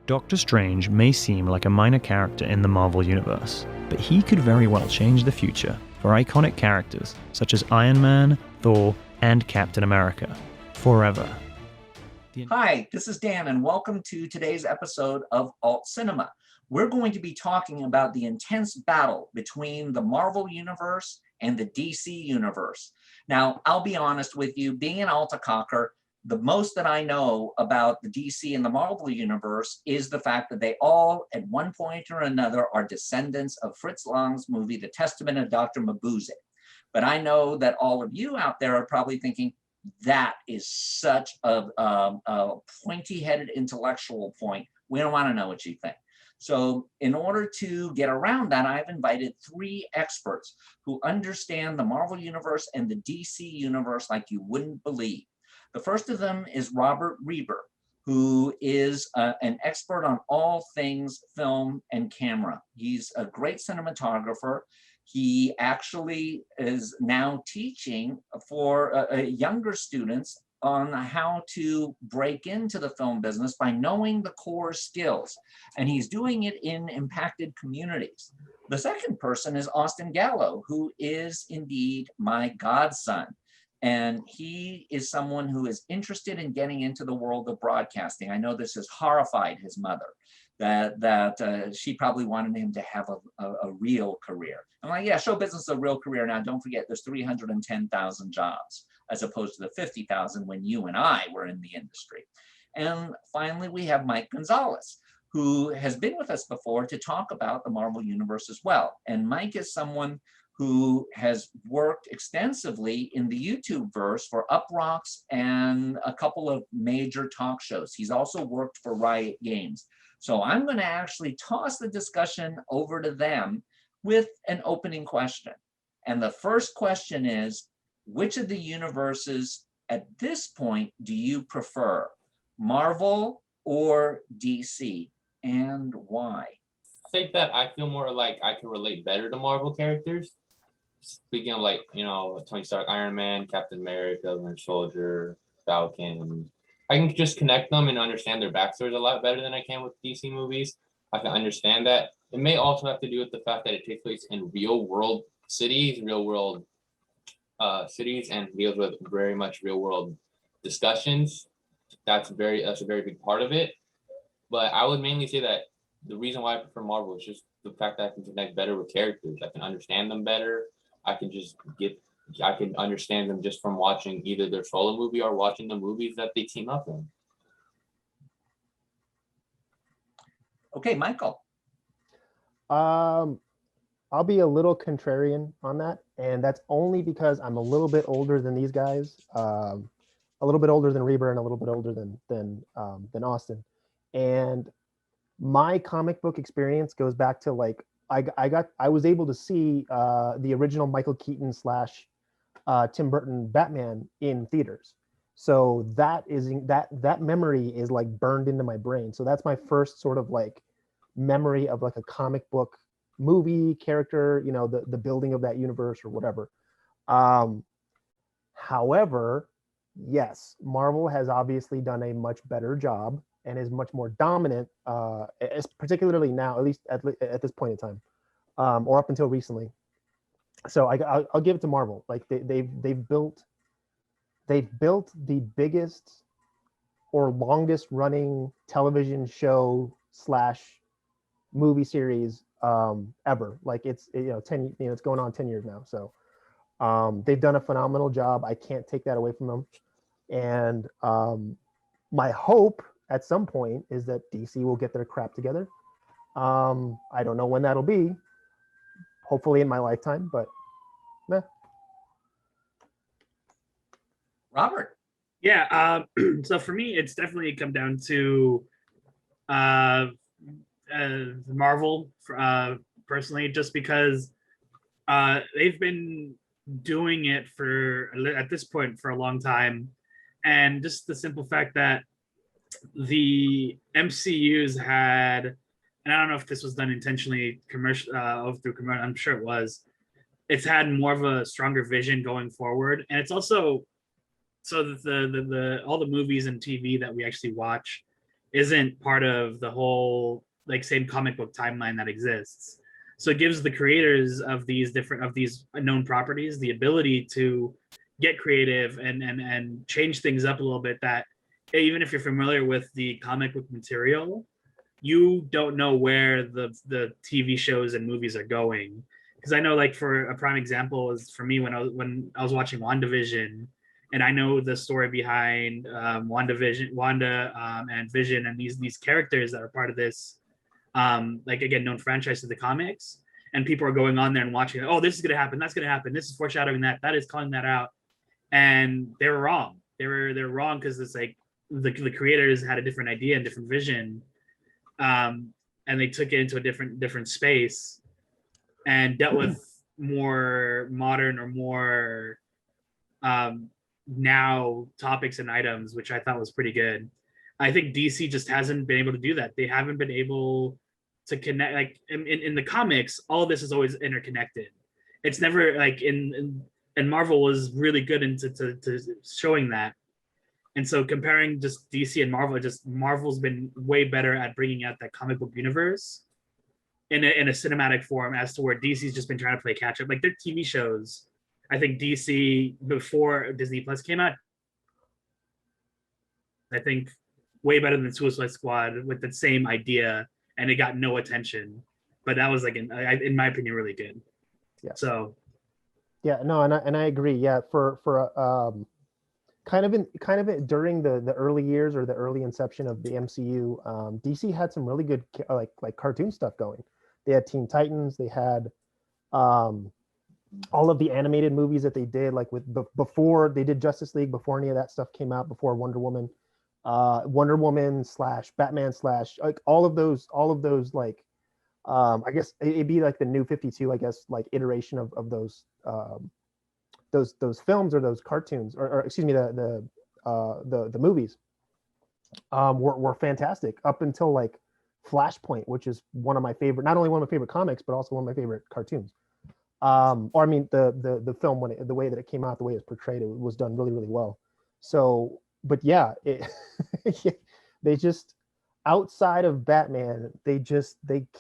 Doctor Strange may seem like a minor character in the Marvel Universe, but he could very well change the future for iconic characters such as Iron Man, Thor, and Captain America, forever. Hi, this is Dan, and welcome to today's episode of Alt Cinema. We're going to be talking about the intense battle between the Marvel Universe and the DC Universe. Now, I'll be honest with you, being an Altacocker, the most that I know about the DC and the Marvel Universe is the fact that they all, at one point or another, are descendants of Fritz Lang's movie, The Testament of Dr. Mabuse. But I know that all of you out there are probably thinking, that is such a pointy-headed intellectual point. We don't want to know what you think. So in order to get around that, I've invited three experts who understand the Marvel Universe and the DC Universe like you wouldn't believe. The first of them is Robert Reber, who is an expert on all things film and camera. He's a great cinematographer. He actually is now teaching for younger students on how to break into the film business by knowing the core skills. And he's doing it in impacted communities. The second person is Austin Gallo, who is indeed my godson. And he is someone who is interested in getting into the world of broadcasting. I know this has horrified his mother, that she probably wanted him to have a real career. I'm like, yeah, show business is a real career. Now, don't forget, there's 310,000 jobs as opposed to the 50,000 when you and I were in the industry. And finally, we have Mike Gonzalez, who has been with us before to talk about the Marvel Universe as well. And Mike is someone who has worked extensively in the YouTube verse for Uproxx and a couple of major talk shows. He's also worked for Riot Games. So I'm going to actually toss the discussion over to them with an opening question. And the first question is, which of the universes at this point do you prefer, Marvel or DC, and why? I think that I feel more like I can relate better to Marvel characters. Speaking of, like, you know, Tony Stark, Iron Man, Captain America, Winter Soldier, Falcon, I can just connect them and understand their backstories a lot better than I can with DC movies. I can understand that. It may also have to do with the fact that it takes place in real world cities, and deals with very much real world discussions. That's a very big part of it. But I would mainly say that the reason why I prefer Marvel is just the fact that I can connect better with characters. I can understand them better. I can understand them just from watching either their solo movie or watching the movies that they team up in. Okay, Michael. I'll be a little contrarian on that, and that's only because I'm a little bit older than these guys, a little bit older than Reber, and a little bit older than Austin. And my comic book experience goes back to, like, I was able to see the original Michael Keaton / Tim Burton Batman in theaters. So that memory is like burned into my brain. So that's my first sort of like memory of like a comic book movie character, you know, the building of that universe or whatever. However, yes, Marvel has obviously done a much better job and is much more dominant, particularly now, at least at this point in time, or up until recently. So I'll give it to Marvel. Like they've built the biggest or longest running television show / movie series ever. Like it's it's going on 10 years now. So they've done a phenomenal job. I can't take that away from them. And my hope at some point is that DC will get their crap together. I don't know when that'll be. Hopefully in my lifetime, but meh. Robert. Yeah, so for me, it's definitely come down to Marvel, personally, just because they've been doing it at this point for a long time. And just the simple fact that the MCU's had, and I don't know if this was done intentionally through commercial, I'm sure it was, it's had more of a stronger vision going forward. And it's also so that the all the movies and TV that we actually watch isn't part of the whole like same comic book timeline that exists. So it gives the creators of these known properties the ability to get creative and change things up a little bit, that even if you're familiar with the comic book material, you don't know where the TV shows and movies are going. Because I know, like, for a prime example is for me when I was watching WandaVision, and I know the story behind Wanda, and Vision, and these characters that are part of this, like again, known franchise of the comics, and people are going on there and watching. Oh, this is gonna happen. That's gonna happen. This is foreshadowing that. That is calling that out, and they were wrong. They're wrong because it's like the creators had a different idea and different vision, and they took it into a different space and dealt with more modern or more now topics and items, which I thought was pretty good. I think DC just hasn't been able to do that. They haven't been able to connect. Like in the comics, all of this is always interconnected. It's never like and Marvel was really good into to showing that. And so comparing just DC and Marvel, just Marvel's been way better at bringing out that comic book universe in a cinematic form, as to where DC's just been trying to play catch up. Like their TV shows, I think DC before Disney Plus came out, I think way better than Suicide Squad with the same idea, and it got no attention. But that was like, in my opinion, really good. Yeah. So. Yeah, no, and I agree. Yeah, for kind of during the early years or the early inception of the MCU, DC had some really good like cartoon stuff going. They had Teen Titans. They had all of the animated movies that they did, like before they did Justice League, before any of that stuff came out, before Wonder Woman / Batman / like all of those like I guess it'd be like the New 52, I guess, like iteration of those films or those cartoons, or excuse me, the movies were fantastic up until like Flashpoint, which is one of my favorite, not only one of my favorite comics, but also one of my favorite cartoons. Or I mean the film, when the way that it came out, the way it's portrayed, it was done really, really well. So, but yeah, they just, outside of Batman, they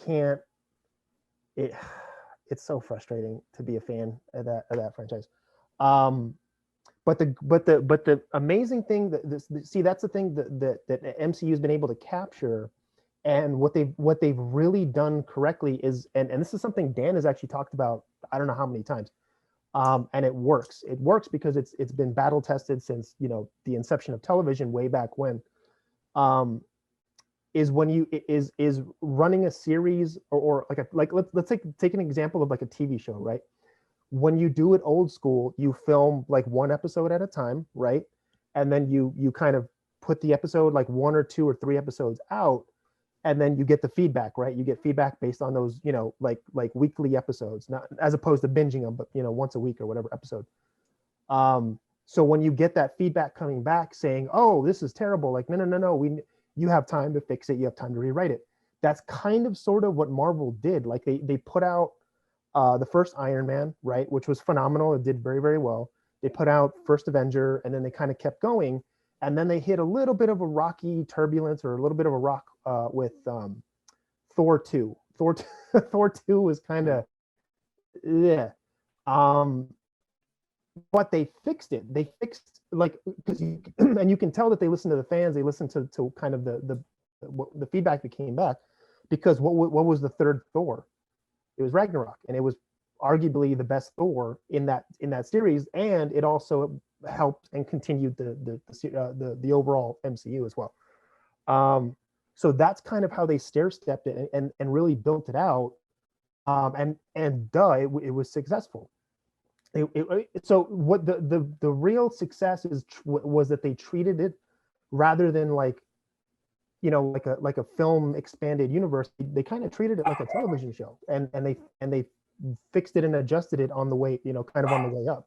can't. It's so frustrating to be a fan of that franchise. But the amazing thing that's the thing that MCU has been able to capture, and what they've really done correctly is, and this is something Dan has actually talked about, I don't know how many times, and it works because it's been battle tested since, the inception of television way back when, is when you is running a series, or let's take an example of like a TV show, right? When you do it old school, you film like one episode at a time, right? And then you kind of put the episode like 1 or 2 or 3 episodes out, and then you get the feedback, right? You get feedback based on those, like weekly episodes, not as opposed to binging them, but once a week or whatever episode. So when you get that feedback coming back saying, "Oh, this is terrible," like, no, you have time to fix it, you have time to rewrite it. That's kind of sort of what Marvel did. Like they put out the first Iron Man, right, which was phenomenal. It did very, very well. They put out First Avenger, and then they kind of kept going, and then they hit a little bit of a rocky turbulence, or a little bit of a rock with Thor 2. Thor 2 was kind of, yeah. But they fixed it. They fixed, like, because and you can tell that they listened to the fans. They listened to kind of the feedback that came back, because what was the third Thor? It was Ragnarok, and it was arguably the best Thor in that series, and it also helped and continued the overall MCU as well. So that's kind of how they stair-stepped it and really built it out, and it was successful. So what the real success was that they treated it, rather than like a film expanded universe, they kind of treated it like a television show, and they fixed it and adjusted it on the way, kind of on the way up.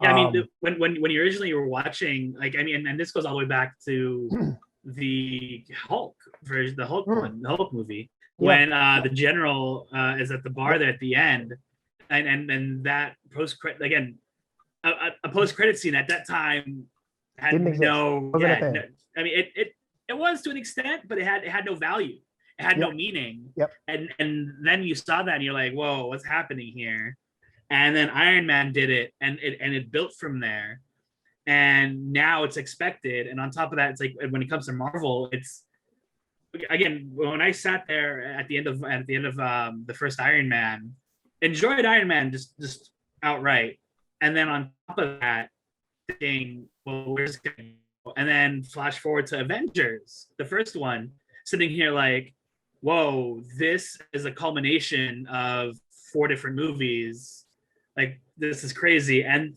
Yeah, I mean, when you originally were watching, like, I mean, and this goes all the way back to the Hulk version, the Hulk one, the Hulk movie, when the general is at the bar there at the end, and that post credit, again, a post credit scene at that time had no. I mean, It was to an extent, but it had no value. It had no meaning. Yep. And then you saw that and you're like, whoa, what's happening here? And then Iron Man did it, and it built from there. And now it's expected. And on top of that, it's like when it comes to Marvel, it's again, when I sat there at the end of the first Iron Man, enjoyed Iron Man just outright. And then on top of that, thinking, well, where's it going? And then flash forward to Avengers, the first one, sitting here like, whoa, this is a culmination of 4 different movies. Like, this is crazy. And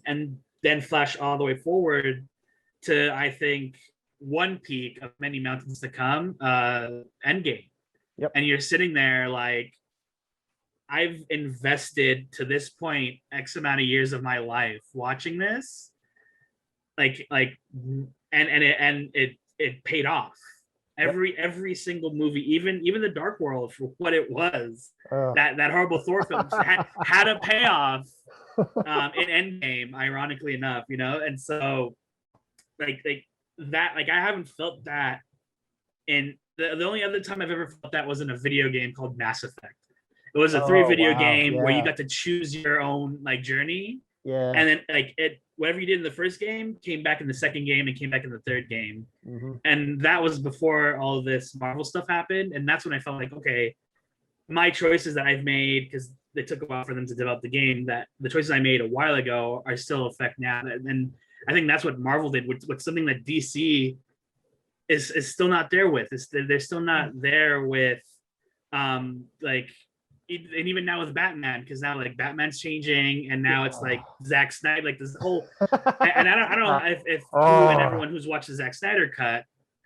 then flash all the way forward to, I think, one peak of many mountains to come, Endgame. Yep. And you're sitting there like, I've invested to this point X amount of years of my life watching this, and it paid off. Every single movie, even the Dark World for what it was, that horrible Thor film had a payoff in Endgame, ironically enough, you know. And so like that, like I haven't felt that in the only other time I've ever felt that was in a video game called Mass Effect. It was a 3 video game where you got to choose your own like journey. Yeah. And then like whatever you did in the first game came back in the second game and came back in the third game. Mm-hmm. And that was before all this Marvel stuff happened. And that's when I felt like, okay, my choices that I've made, because it took a while for them to develop the game, that the choices I made a while ago are still effect now. And I think that's what Marvel did with something that DC is still not there with. They're still not there with like, and even now with Batman, because now like Batman's changing, and now it's like Zack Snyder, like this whole, and I don't know if you and everyone who's watched the Zack Snyder cut,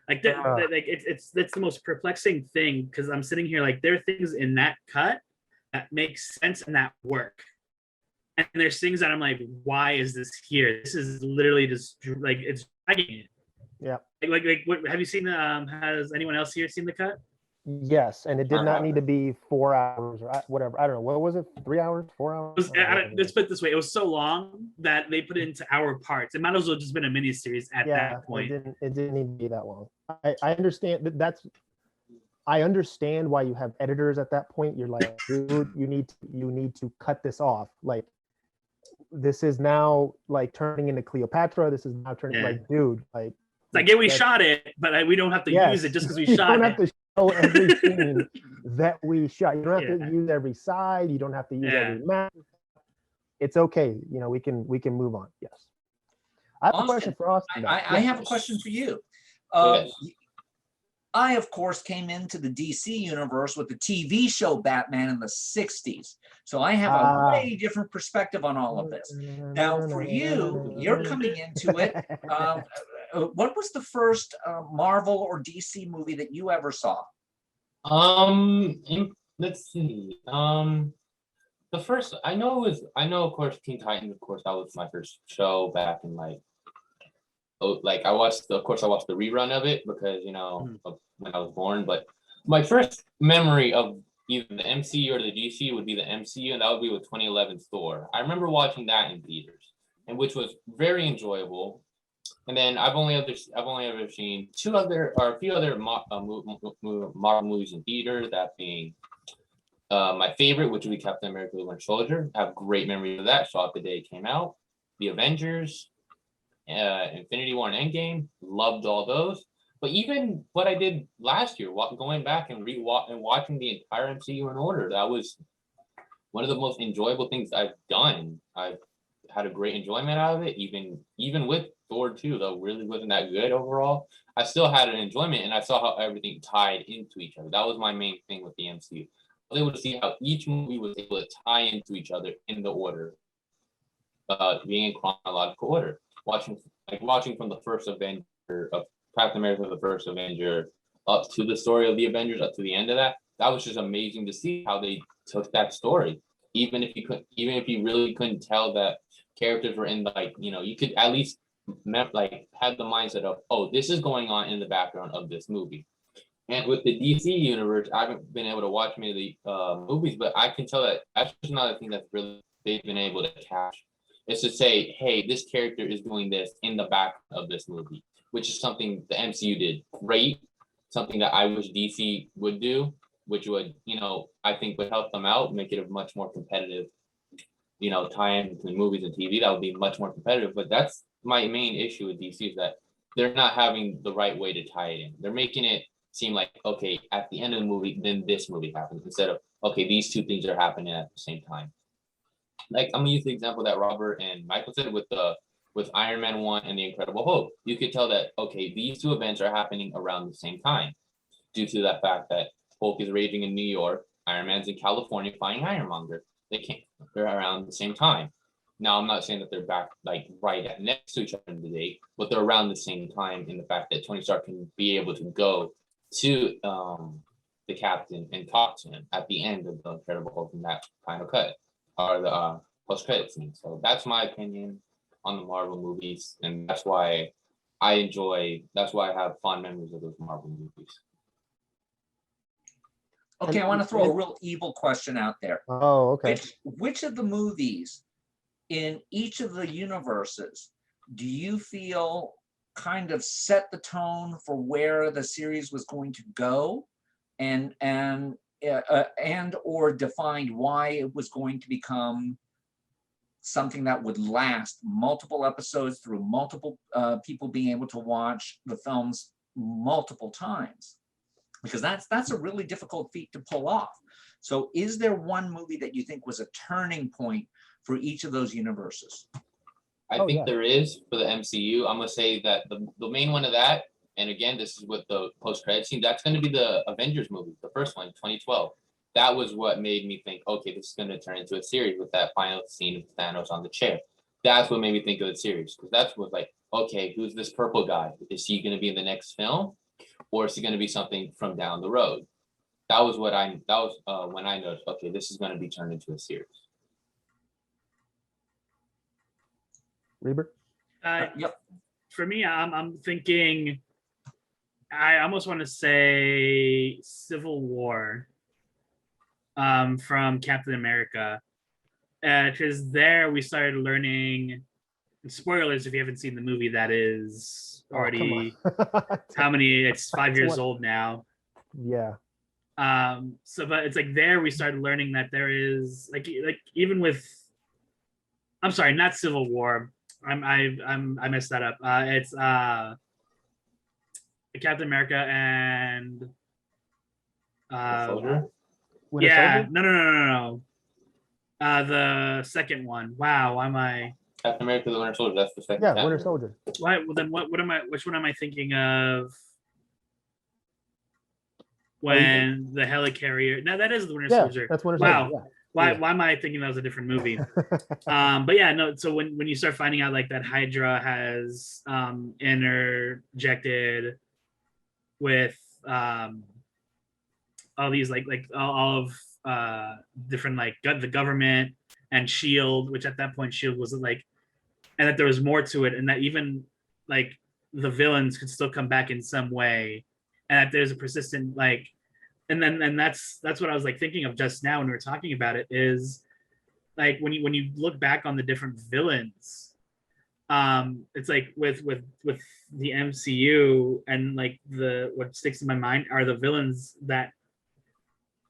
like like it's the most perplexing thing, because I'm sitting here like there are things in that cut that make sense and that work, and there's things that I'm like, why is this here? This is literally just like it's dragging it. Yeah. Like what have you seen? Has anyone else here seen the cut? Yes, and it did not need to be 4 hours or whatever. I don't know. What was it? 3 hours? 4 hours? Let's put it this way. It was so long that they put it into hour parts. It might as well just been a miniseries at that point. It didn't need to be that long. I understand I understand why you have editors at that point. You're like, dude, you need to cut this off. Like, this is now like turning into Cleopatra. This is now turning like, dude, like. It's like, we shot it, but we don't have to use it just because we shot it. You don't have to show every scene that we shot. You don't have to use every side. You don't have to use every map. It's okay. You know, we can move on. Yes. I have a question for Austin. I have a question for you. I, of course, came into the DC universe with the TV show Batman in the 60s. So I have a way different perspective on all of this. Now, for you, you're coming into it. What was the first Marvel or DC movie that you ever saw? Let's see. The first I know, of course, Teen Titans. Of course, that was my first show back in I watched the rerun of it because, you know, of when I was born. But my first memory of either the MCU or the DC would be the MCU, and that would be with 2011's Thor. I remember watching that in theaters, and which was very enjoyable. And then I've only ever seen a few other Marvel movies in theaters. That being my favorite, which would be Captain America: The Winter Soldier. I have great memories of that. Saw it the day it came out. The Avengers. Infinity War and Endgame, loved all those. But even what I did last year, going back and watching the entire MCU in order, that was one of the most enjoyable things I've done. I've had a great enjoyment out of it, even with Thor 2, though really wasn't that good overall. I still had an enjoyment, and I saw how everything tied into each other. That was my main thing with the MCU. I was able to see how each movie was able to tie into each other in the order, being in chronological order. Watching from the first Avenger of Captain America, the first Avenger, up to the story of the Avengers, up to the end of that. That was just amazing to see how they took that story. Even if you really couldn't tell that characters were in, like, you know, you could at least have the mindset of, oh, this is going on in the background of this movie. And with the DC universe, I haven't been able to watch many of the movies, but I can tell that that's just another thing that's really they've been able to catch. Is to say, hey, this character is doing this in the back of this movie, which is something the MCU did great something that I wish DC would do, which would, I think would help them out, make it a much more competitive, tie-in between movies and TV. That would be much more competitive. But that's my main issue with DC, is that they're not having the right way to tie it in. They're making it seem like, okay, at the end of the movie, then this movie happens, instead of, okay, these two things are happening at the same time. Like, I'm gonna use the example that Robert and Michael said with Iron Man 1 and the Incredible Hulk. You could tell that, okay, these two events are happening around the same time, due to the fact that Hulk is raging in New York, Iron Man's in California fighting Ironmonger. They're around the same time. Now, I'm not saying that they're back like right next to each other in the day, but they're around the same time in the fact that Tony Stark can be able to go to the Captain and talk to him at the end of the Incredible Hulk in that final cut, or the post-credit scene. So that's my opinion on the Marvel movies, and that's why I have fond memories of those Marvel movies. Okay, I want to throw a real evil question out there. Oh, okay. Which of the movies in each of the universes do you feel kind of set the tone for where the series was going to go, and or defined why it was going to become something that would last multiple episodes through multiple people being able to watch the films multiple times? Because that's a really difficult feat to pull off. So is there one movie that you think was a turning point for each of those universes? I think there is for the MCU. I'm gonna say that the main one of that, and again, this is with the post-credit scene, that's gonna be the Avengers movie, the first one, 2012. That was what made me think, okay, this is gonna turn into a series with that final scene of Thanos on the chair. That's what made me think of the series, because that's what, like, okay, who's this purple guy? Is he gonna be in the next film? Or is it going to be something from down the road? That was when I noticed, okay, this is going to be turned into a series. Reber? Yep. For me, I'm thinking, I almost want to say Civil War from Captain America. Because there we started learning, spoilers if you haven't seen the movie, that is already how many, it's 5 years old now. Yeah. So but it's like there we started learning that there is like even with, I'm sorry, not Civil War, I messed that up. It's Captain America and Soldier? yeah, no. The second one. Wow, why am I? Captain America: The Winter Soldier. That's the second. Yeah, Winter Soldier. Why? Well, then what am I? Which one am I thinking of? When the helicarrier? No, that is the Winter Soldier. That's Winter Wow. Soldier. Yeah. Why am I thinking that was a different movie? But yeah, no. So when you start finding out like that Hydra has interjected with all these like all of different like the government and Shield, which at that point Shield wasn't like, and that there was more to it, and that even like the villains could still come back in some way, and that there's a persistent like, and that's what I was like thinking of just now when we were talking about it, is like when you look back on the different villains, it's like with the MCU, and like what sticks in my mind are the villains that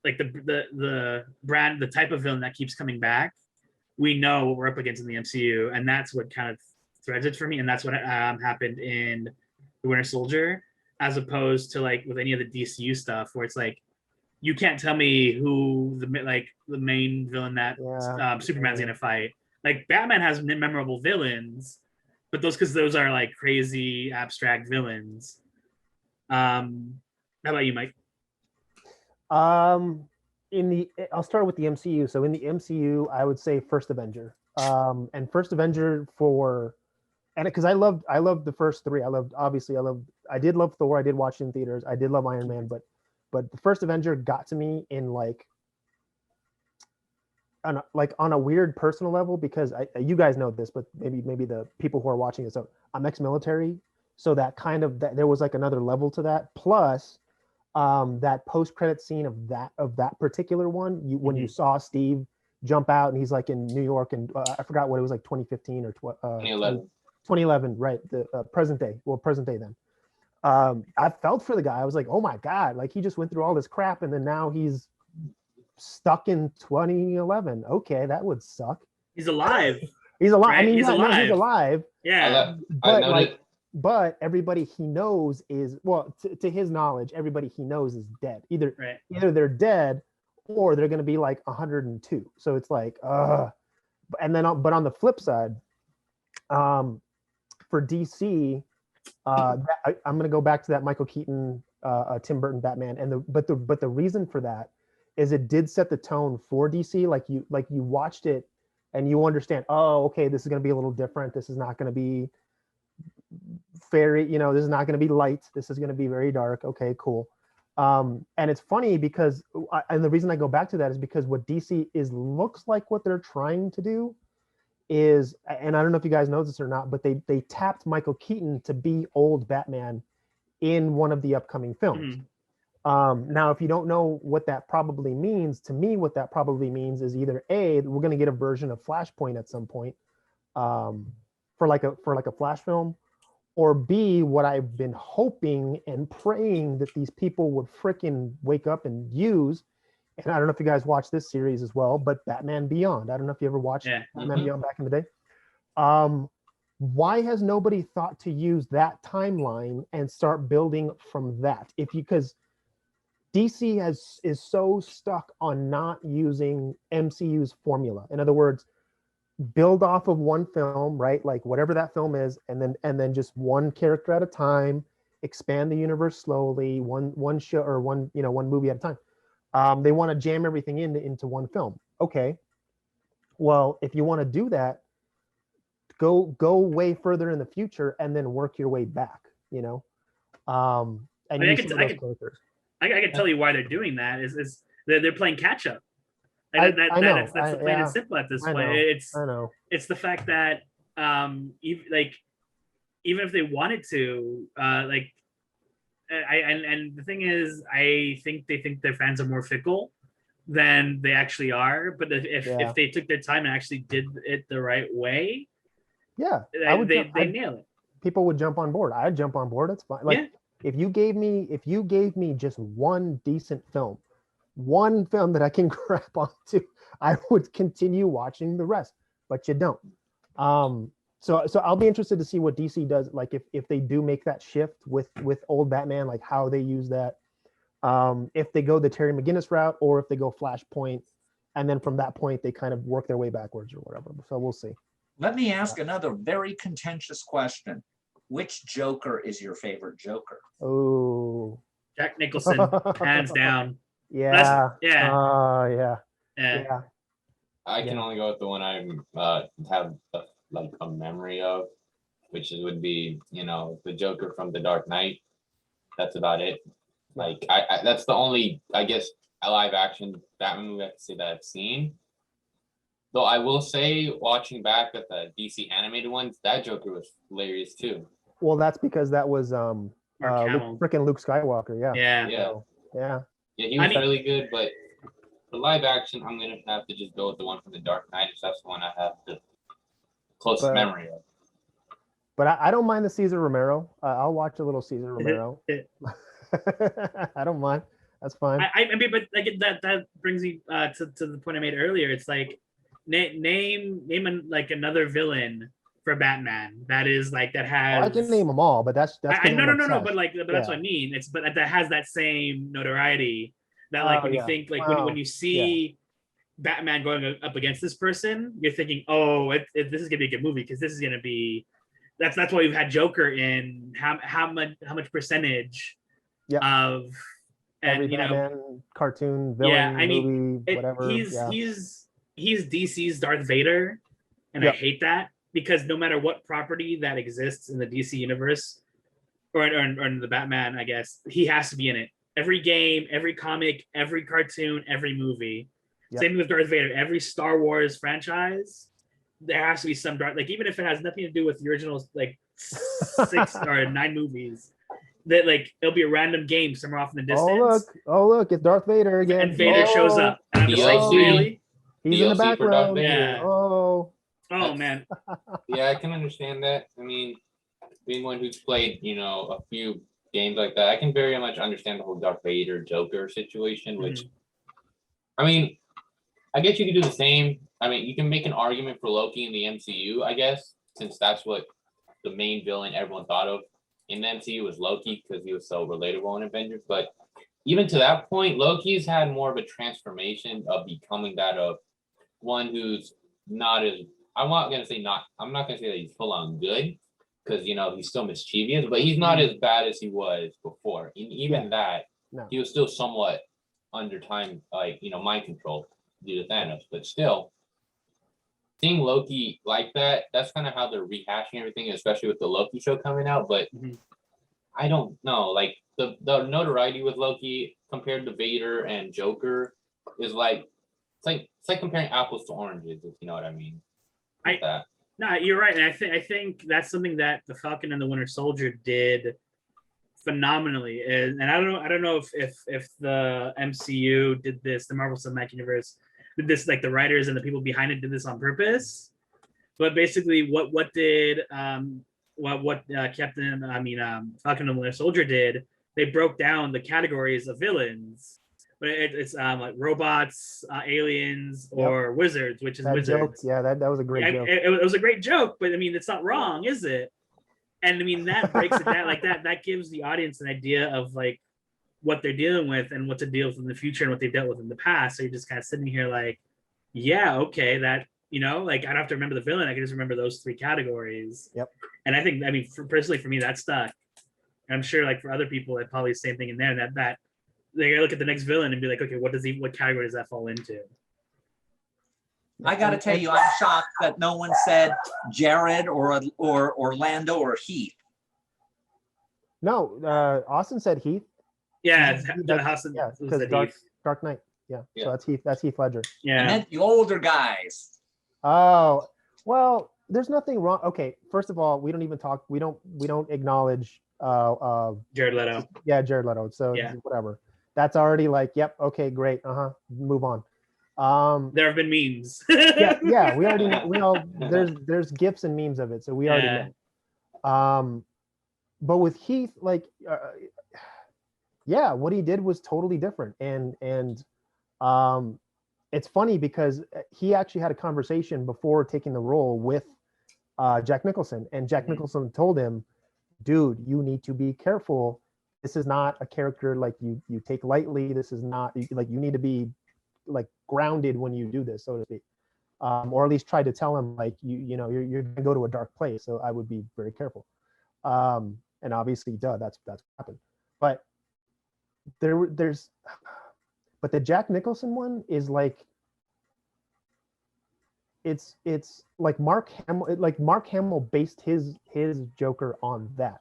like the brand, the type of villain that keeps coming back. We know what we're up against in the MCU, and that's what kind of threads it for me, and that's what happened in the Winter Soldier, as opposed to like with any of the DCU stuff, where it's like you can't tell me who the main villain that Superman's gonna fight. Like Batman has memorable villains, but those are like crazy abstract villains. How about you, Mike? I'll start with the MCU. So in the MCU, I would say First Avenger. And First Avenger because I loved the first three. I did love Thor. I did watch it in theaters. I did love Iron Man, but the First Avenger got to me in on a weird personal level, because you guys know this, but maybe the people who are watching this, I'm ex-military, so that kind of there was like another level to that. Plus, that post-credit scene of that particular one, when you saw Steve jump out and he's like in New York, and I forgot what it was, like 2015 or 2011. 2011, right? The present day then. I felt for the guy. I was like, oh my God, like he just went through all this crap and then now he's stuck in 2011. Okay, that would suck. He's alive. He's alive. I Right? mean, He's yeah, no, he's alive. alive. Yeah. I But noted. like, but everybody he knows is, well, to his knowledge, everybody he knows is dead. Either Right. they're dead or they're going to be like 102. So it's like, and then but on the flip side, for DC, I'm going to go back to that Michael Keaton, Tim Burton Batman, and the reason for that is it did set the tone for DC. Like you watched it and you understand. Oh, okay, this is going to be a little different. This is not going to be fairy. This is not going to be light. This is going to be very dark. Okay, cool. And it's funny because, and the reason I go back to that is because what DC looks like what they're trying to do is, and I don't know if you guys know this or not, but they tapped Michael Keaton to be old Batman in one of the upcoming films. Now, if you don't know what that probably means, to me, what that probably means is either A, we're going to get a version of Flashpoint at some point, for like a Flash film, or B, what I've been hoping and praying that these people would freaking wake up and use. And I don't know if you guys watch this series as well, but Batman Beyond. I don't know if you ever watched Batman Beyond back in the day. Why has nobody thought to use that timeline and start building from that? Because DC is so stuck on not using MCU's formula. In other words, build off of one film, right? Like whatever that film is, and then just one character at a time, expand the universe slowly, one show or one movie at a time. They want to jam everything into one film. Okay. Well, if you want to do that, go way further in the future and then work your way back, and use some of those characters. I can tell you why they're doing that is they're playing catch up. I know. That's plain and simple at this point. It's the fact that even if they wanted to, and the thing is, I think they think their fans are more fickle than they actually are. But if they took their time and actually did it the right way, they nail it. People would jump on board. I'd jump on board. It's fine. Like if you gave me just one decent film, one film that I can grab onto, I would continue watching the rest. But you don't. So I'll be interested to see what DC does. Like if they do make that shift with old Batman, like how they use that. If they go the Terry McGinnis route, or if they go Flashpoint, and then from that point they kind of work their way backwards or whatever. So we'll see. Let me ask another very contentious question. Which Joker is your favorite Joker? Oh, Jack Nicholson, hands down. Yeah. Yeah. I can only go with the one I have a memory of, which would be the Joker from The Dark Knight. That's about it. Like I that's the only, I guess, live action Batman movie I can say that I've seen. Though I will say, watching back at the DC animated ones, that Joker was hilarious too. Well, that's because that was freaking Luke Skywalker. Yeah, he was really good, but for live action, I'm gonna have to just go with the one from The Dark Knight, because that's the one I have the closest memory of. But I don't mind the Cesar Romero. I'll watch a little Cesar Romero. I don't mind. That's fine. I mean, but like that brings me to the point I made earlier. It's like name another villain for Batman that is like that has. I can name them all, but that's no. But that's what I mean. But that has that same notoriety that like when you think like when you see Batman going up against this person, you're thinking, oh, this is gonna be a good movie because this is gonna be. That's why we've had Joker in how much percentage of. And every Batman cartoon villain movie, whatever. He's DC's Darth Vader, and I hate that because no matter what property that exists in the DC universe, or in the Batman, I guess he has to be in it. Every game, every comic, every cartoon, every movie. Same with Darth Vader. Every Star Wars franchise, there has to be some Darth. Like even if it has nothing to do with the original, like 6 or 9 movies. That like it'll be a random game somewhere off in the distance. Oh look, it's Darth Vader again. And Vader shows up. And I'm just like, really? He's in the background. Yeah. Oh man. Yeah, I can understand that. I mean, being one who's played, a few games like that. I can very much understand the whole Darth Vader Joker situation, which, I mean, I guess you could do the same. I mean, you can make an argument for Loki in the MCU, I guess, since that's what the main villain everyone thought of in the MCU was Loki because he was so relatable in Avengers. But even to that point, Loki's had more of a transformation of becoming that of one who's not as, I'm not going to say that he's full on good because, you know, he's still mischievous, but he's not as bad as he was before. And even he was still somewhat under time, like, you know, mind control due to Thanos, but still seeing Loki like that, that's kind of how they're rehashing everything, especially with the Loki show coming out. But I don't know, like the notoriety with Loki compared to Vader and Joker is like it's like comparing apples to oranges, if you know what I mean. No, you're right, and I think that's something that the Falcon and the Winter Soldier did phenomenally, and I don't know if the MCU did this, the Marvel Cinematic Universe did this, like the writers and the people behind it did this on purpose. But basically, what did Falcon and the Winter Soldier did? They broke down the categories of villains. But it's like robots, aliens, or wizards, which is that wizards. Joke, that was a great joke. It was a great joke, but I mean, it's not wrong, is it? And I mean, that breaks it down like that. That gives the audience an idea of like what they're dealing with and what to deal with in the future and what they've dealt with in the past. So you're just kind of sitting here like, yeah, okay, that, you know, like I don't have to remember the villain. I can just remember those three categories. Yep. And I think, I mean, personally for me, that stuck. And I'm sure like for other people, it's probably the same thing in there. That they gotta look at the next villain and be like, okay, what category does that fall into? I got to tell you, I'm shocked that no one said Jared or Orlando or Heath. No, Austin said Heath. Yeah, because Dark Knight. Yeah, so that's Heath Ledger. Yeah, I meant the older guys. Oh, well, there's nothing wrong. Okay, first of all, we don't even talk. We don't acknowledge. Jared Leto. Yeah, Jared Leto. So whatever. That's already like, yep, okay, great. Move on. There have been memes. yeah, we already know. We know there's gifs and memes of it, so we already know. But with Heath, like, what he did was totally different, and it's funny because he actually had a conversation before taking the role with Jack Nicholson, and Jack Nicholson told him, dude, you need to be careful. This is not a character like you take lightly. This is not like, you need to be like grounded when you do this, so to speak, or at least try to tell him like you're gonna go to a dark place, so I would be very careful. And obviously, that's what happened. But there's the Jack Nicholson one is like, it's like Mark Hamill based his Joker on that.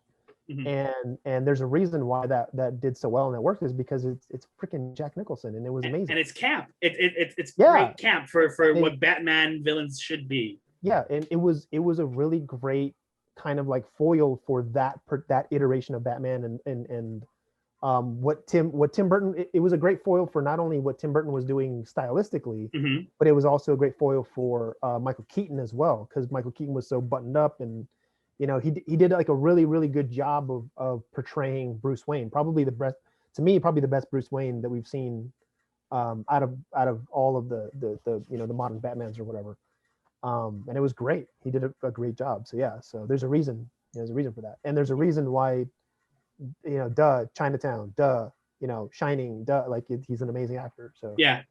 And there's a reason why that did so well and that worked, is because it's freaking Jack Nicholson, and it was amazing. And it's camp. It's great camp for what Batman villains should be. Yeah, and it was a really great kind of like foil for that iteration of Batman, and what Tim Burton. It was a great foil for not only what Tim Burton was doing stylistically, but it was also a great foil for Michael Keaton as well, because Michael Keaton was so buttoned up, and he did like a really, really good job of portraying Bruce Wayne. Probably the best, to me, probably the best Bruce Wayne that we've seen out of all of the the modern Batmans or whatever. And it was great. He did a great job. So yeah, so there's a reason. There's a reason for that, and there's a reason why, Chinatown, Shining, like he's an amazing actor. So yeah.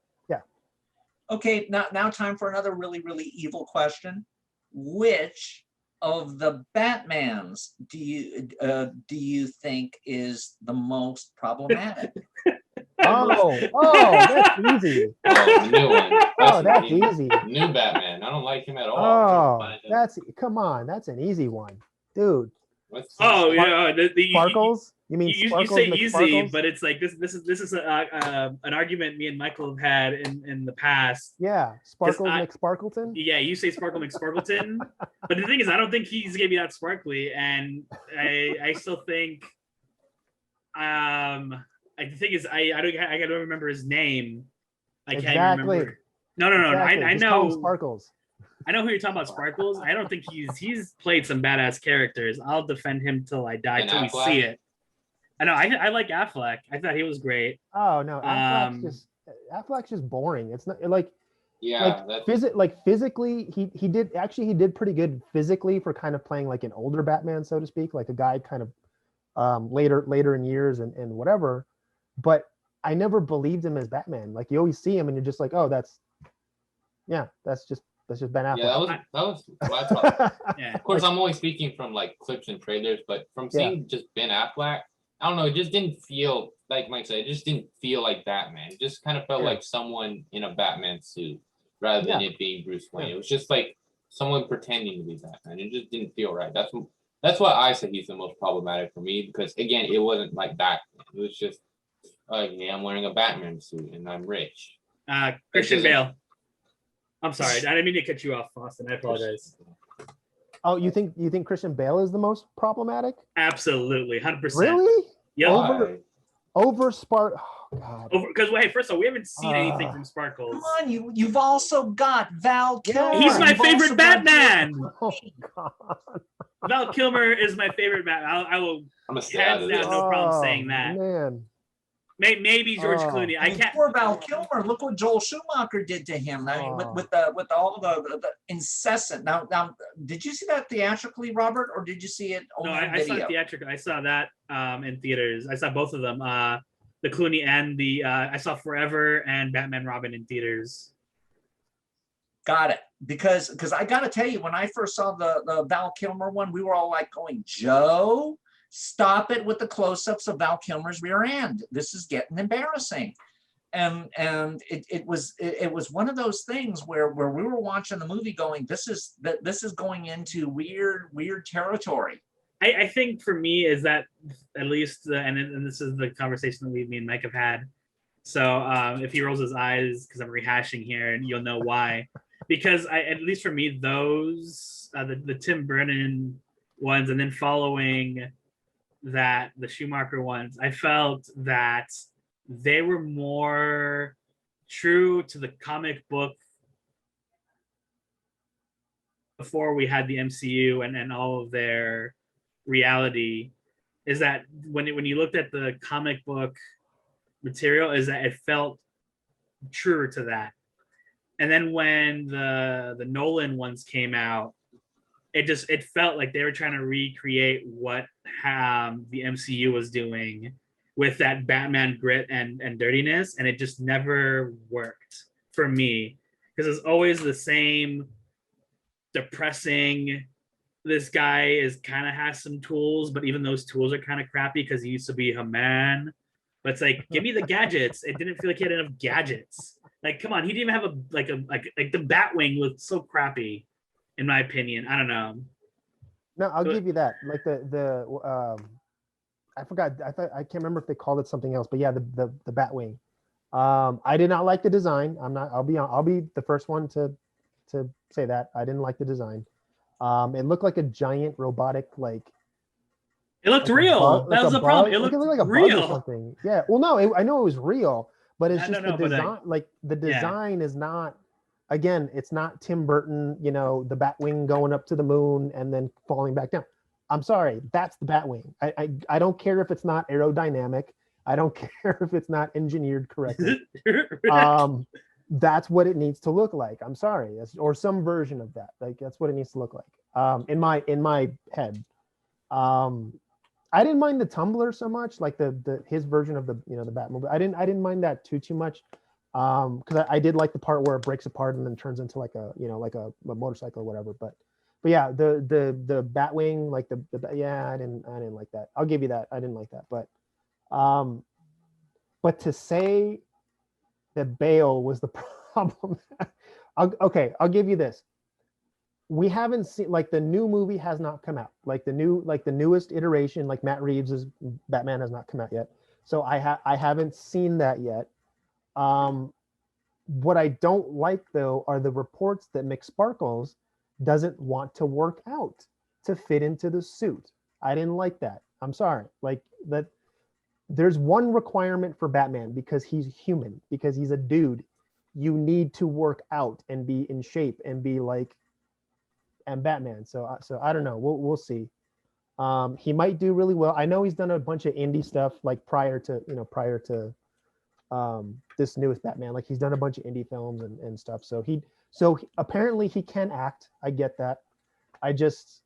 Okay, now time for another really, really evil question. Which of the Batmans do you think is the most problematic? That's easy. New one. That's easy. New Batman. I don't like him at all. Come on, that's an easy one, dude. Sparkles? You mean you Sparkles? say easy, but it's like this is an argument me and Michael have had in the past. Yeah, Sparkles McSparkleton. Yeah, you say Sparkle McSparkleton, but the thing is, I don't think he's gonna be that sparkly, and I still think, the thing is, I don't remember his name. I can't remember. No. Exactly. I know Sparkles. I know who you're talking about, Sparkles. I don't think he's played some badass characters. I'll defend him till I die, till we see it. I know. I like Affleck. I thought he was great. Oh no, Um, Affleck's just boring. It's not like Yeah, that's physically he did pretty good physically for kind of playing like an older Batman, so to speak, like a guy kind of later in years and whatever. But I never believed him as Batman. Like you always see him and you're just like, oh, that's just Ben Affleck. yeah, that was what I thought. yeah. Of course, I'm only speaking from like clips and trailers, but from seeing just Ben Affleck, I don't know, it just didn't feel like Mike said, it just didn't feel like Batman. It just kind of felt like someone in a Batman suit rather than it being Bruce Wayne. It was just like someone pretending to be Batman. It just didn't feel right. That's why I said he's the most problematic for me, because again, it wasn't like Batman. It was just like, yeah, I'm wearing a Batman suit and I'm rich. Christian Bale. I'm sorry, I didn't mean to cut you off, Austin. I apologize. Oh, you think Christian Bale is the most problematic? Absolutely, 100%. Really? Yep. Over Spark. Oh God. Because hey, first of all, we haven't seen anything from Sparkles. Come on, you've also got Val Kilmer. He's my You've favorite also Batman. Oh God. Val Kilmer is my favorite Batman. I will hands down, no problem saying that. Man. Maybe George Clooney. I can't. Poor Val Kilmer. Look what Joel Schumacher did to him. I mean, with all the incessant. Now, did you see that theatrically, Robert, or did you see it only on I video? saw it theatrically. I saw that in theaters. I saw both of them. The Clooney and the I saw Forever and Batman Robin in theaters. Got it. Because I got to tell you, when I first saw the Val Kilmer one, we were all like going, Joe, stop it with the close-ups of Val Kilmer's rear end. This is getting embarrassing. And it was one of those things where we were watching the movie going, this is going into weird territory. I think for me is that at least and this is the conversation that me and Mike have had. So if he rolls his eyes because I'm rehashing here, and you'll know why. Because at least for me, those the Tim Burton ones, and then following that the Schumacher ones, I felt that they were more true to the comic book before we had the MCU and all of their reality. Is that when you looked at the comic book material, is that it felt truer to that. And then when the Nolan ones came out, it felt like they were trying to recreate what the MCU was doing with that Batman grit and dirtiness, and it just never worked for me because it's always the same depressing. This guy is kind of has some tools, but even those tools are kind of crappy because he used to be a man. But it's like, give me the gadgets. It didn't feel like he had enough gadgets. Like, come on, he didn't even have like the Batwing was so crappy, in my opinion. I don't know. No, I'll give you that. Like I forgot. I can't remember if they called it something else, but yeah, the Batwing. I did not like the design. I'll be the first one to say that I didn't like the design. It looked like a giant robotic It looked real. That was the problem. It looked like a real. Bug or something. Yeah. Well, no, I know it was real, but it's just the design. The design is not. Again, it's not Tim Burton. The Batwing going up to the moon and then falling back down. I'm sorry, that's the Batwing. I don't care if it's not aerodynamic. I don't care if it's not engineered correctly. That's what it needs to look like. I'm sorry, or some version of that. Like that's what it needs to look like. In my head. I didn't mind the Tumbler so much, like his version of the Batmobile. I didn't mind that too much. Because I did like the part where it breaks apart and then turns into like a motorcycle or whatever. But yeah, the Batwing, like I didn't like that. I'll give you that. I didn't like that. But to say that Bale was the problem, I'll give you this. We haven't seen the new movie has not come out. The newest iteration, like Matt Reeves' Batman has not come out yet. So I haven't seen that yet. What I don't like though are the reports that McSparkles doesn't want to work out to fit into the suit. I didn't like that. I'm sorry. That there's one requirement for Batman because he's human, because he's a dude. You need to work out and be in shape and be and Batman. So I don't know. We'll see. He might do really well. I know he's done a bunch of indie stuff like prior to this newest Batman. Like he's done a bunch of indie films and stuff. Apparently he can act. I get that. I just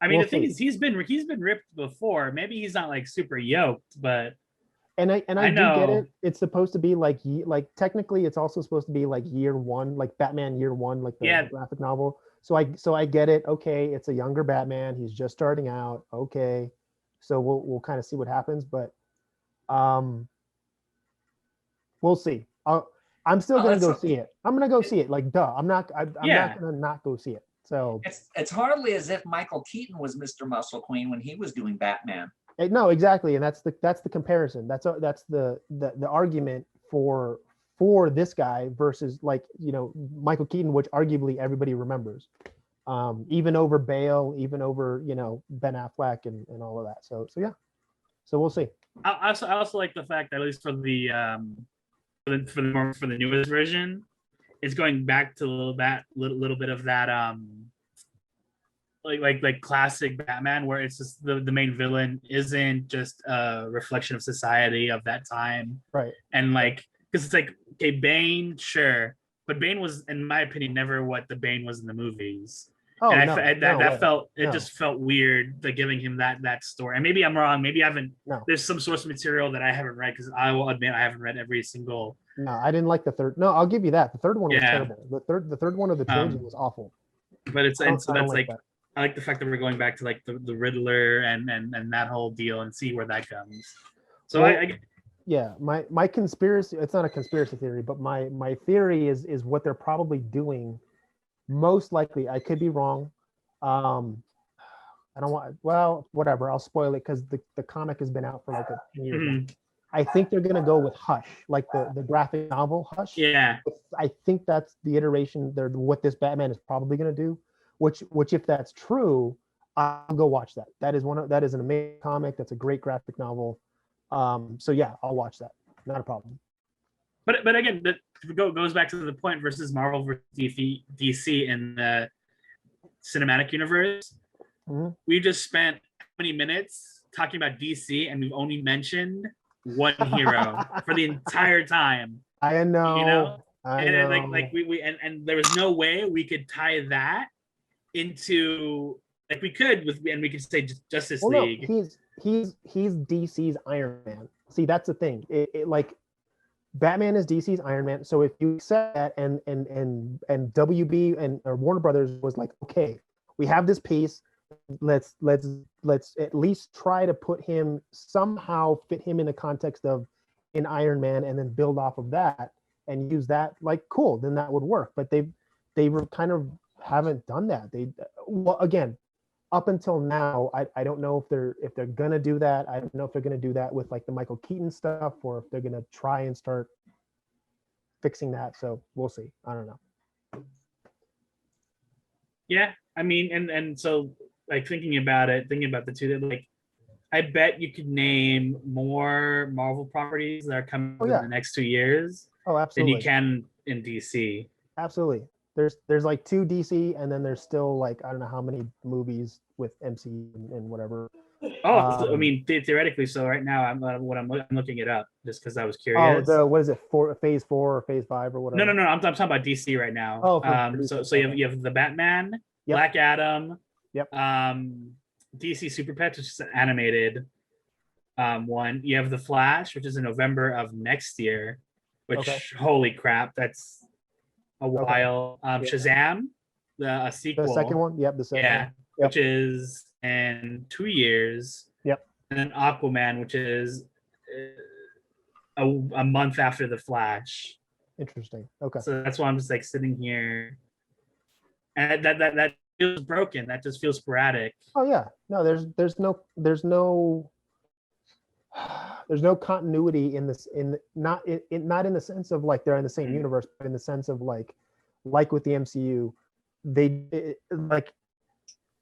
I mean, We'll the thing see. is, he's been ripped before. Maybe he's not like super yoked, but I I do get know. it. It's supposed to be like technically it's also supposed to be like year one, like Batman year one, like the Yeah. graphic novel. So I get it. Okay, it's a younger Batman. He's just starting out. Okay, so we'll kind of see what happens, but um, we'll see. I'm still Oh, gonna that's go okay. see it. I'm gonna go see it. Like duh. I'm not Yeah. gonna not go see it. So It's hardly as if Michael Keaton was Mr. Muscle Queen when he was doing Batman. no, exactly, and that's the comparison. That's the argument for this guy versus like Michael Keaton, which arguably everybody remembers, even over Bale, even over Ben Affleck and all of that. So yeah, so we'll see. I also like the fact that at least for the for the newest version, it's going back to a little bit of that like classic Batman, where it's just the main villain isn't just a reflection of society of that time, Right. and like because it's like, okay, Bane, sure, but Bane was, in my opinion, never what the Bane was in the movies. Oh And no, that felt, it no. just felt weird, like giving him that story. And maybe I'm wrong. Maybe I haven't. No. There's some source material that I haven't read, because I will admit I haven't read every single. No, I didn't like the third. No, I'll give you that. The third one was Yeah. terrible. The third one of the trilogy was awful. But it's, and so I don't that's like that. I like the fact that we're going back to like the Riddler and that whole deal, and see where that comes. So Well, I yeah, my conspiracy, it's not a conspiracy theory, but my theory is what they're probably doing. Most likely, I could be wrong. I don't want, well, whatever, I'll spoil it because the comic has been out for like a year now. I think they're gonna go with Hush, like the graphic novel Hush. Yeah. I think that's the iteration they're what this Batman is probably gonna do. Which if that's true, I'll go watch that. That is an amazing comic. That's a great graphic novel. So yeah, I'll watch that. Not a problem. But again, that goes back to the point versus Marvel versus DC in the cinematic universe. Mm-hmm. We just spent how many minutes talking about DC, and we've only mentioned one hero for the entire time. I know. You know, I and know. like we and there was no way we could tie that into, like, we could with, and we could say Justice League. No, he's DC's Iron Man. See, that's the thing. It like Batman is DC's Iron Man. So if you said that and WB and or Warner Brothers was like, okay, we have this piece, let's at least try to put him somehow, fit him in the context of an Iron Man, and then build off of that and use that, like, cool, then that would work. But they were kind of haven't done that. Well, again, up until now, I don't know if they're gonna do that. I don't know if they're gonna do that with like the Michael Keaton stuff, or if they're gonna try and start fixing that. So we'll see. I don't know. Yeah, I mean, and so, like, thinking about the two, that, like, I bet you could name more Marvel properties that are coming in the next 2 years than you can in DC. Absolutely. There's like 2 DC, and then there's still like I don't know how many movies with MC and whatever. I mean, theoretically. So right now, I'm looking it up just because I was curious. Oh, what is it? Phase 4 or Phase 5 or whatever? No. I'm talking about DC right now. Oh, so you have the Batman, yep. Black Adam, yep. DC Super Pets, which is an animated one. You have the Flash, which is in November of next year. Which holy crap, that's a while. Shazam, a sequel. The second one, yep. The second one. Yep. Which is in 2 years. Yep. And then Aquaman, which is a month after the Flash. Interesting. Okay. So that's why I'm just like sitting here, and that feels broken. That just feels sporadic. Oh yeah. No, there's no continuity in this, not in the sense of like they're in the same universe, but in the sense of like with the MCU, like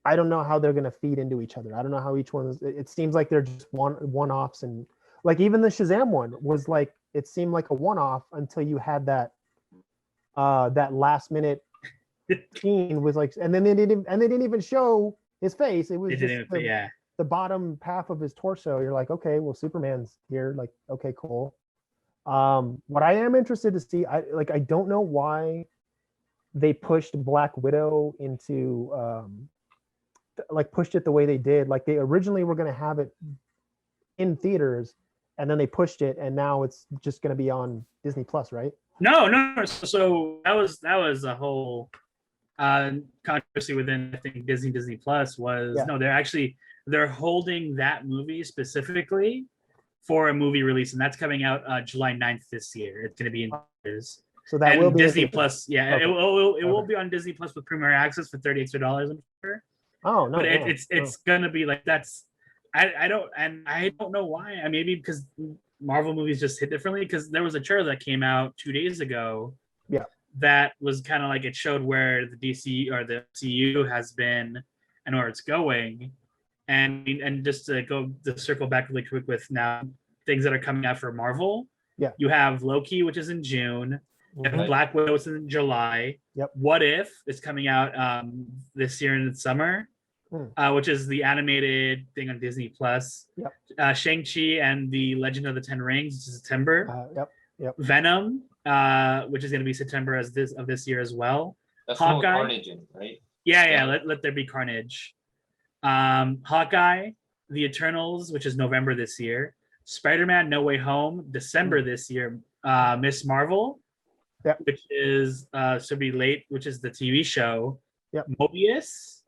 I don't know how they're gonna feed into each other. I don't know how each one is. It seems like they're just one-offs, and like even the Shazam one was like, it seemed like a one-off until you had that last minute scene was like, and then they didn't even show his face. It was It just didn't, yeah. the bottom half of his torso. You're like, okay, well, Superman's here. Like, okay, cool. What I am interested to see, I don't know why they pushed Black Widow into like pushed it the way they did. Like they originally were going to have it in theaters, and then they pushed it, and now it's just going to be on Disney Plus, right? No. So that was a whole controversy within, I think, Disney Plus was no, they're holding that movie specifically for a movie release, and that's coming out July 9th this year. It's going to be in theaters. So that will be Disney Plus. Yeah, okay. it will be on Disney Plus with Premier Access for $30 extra, I'm sure. Oh no, but it's gonna be like that's. I don't know why. I mean, maybe because Marvel movies just hit differently. Because there was a trailer that came out 2 days ago. Yeah. That was kind of like it showed where the DC or the MCU has been and where it's going, and just to circle back really quick with now things that are coming out for Marvel. Yeah. You have Loki, which is in June. You have Right. Black Widow, which is in July. Yep. What If is coming out this year in the summer, which is the animated thing on Disney Plus. Yep. Shang-Chi and the Legend of the Ten Rings, which is September. Yep. Venom, which is going to be September of this year as well. That's Hawkeye. Carnage in, right? Yeah. Let there be carnage. Hawkeye, The Eternals, which is November this year. Spider-Man: No Way Home, December this year. Miss Marvel, which is should be late, which is the TV show. Yep. Mobius,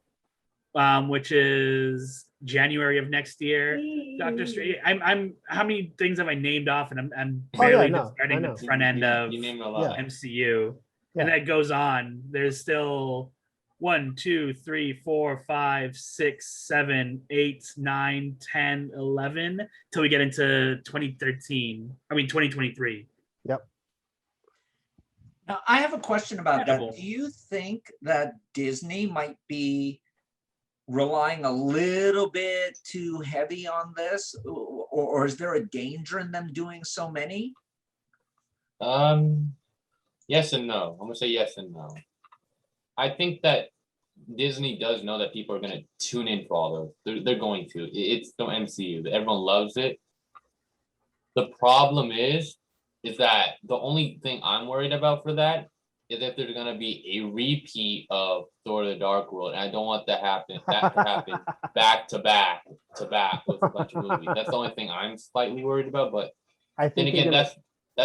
which is January of next year. Doctor Strange. I'm how many things have I named off, and I'm barely starting the front end of MCU, and that goes on. There's still 1, 2, 3, 4, 5, 6, 7, 8, 9, 10, 11 till we get into 2023. Yep. Now, I have a question about Incredible. that. Do you think that Disney might be relying a little bit too heavy on this, or is there a danger in them doing so many? Yes and no. I'm gonna say yes and no. I think that Disney does know that people are gonna tune in for all those. They're going to. It's the MCU. Everyone loves it. The problem is that the only thing I'm worried about for that is if there's gonna be a repeat of Thor: The Dark World, and I don't want that to happen back to back with a bunch of movies. That's the only thing I'm slightly worried about. But then again, that's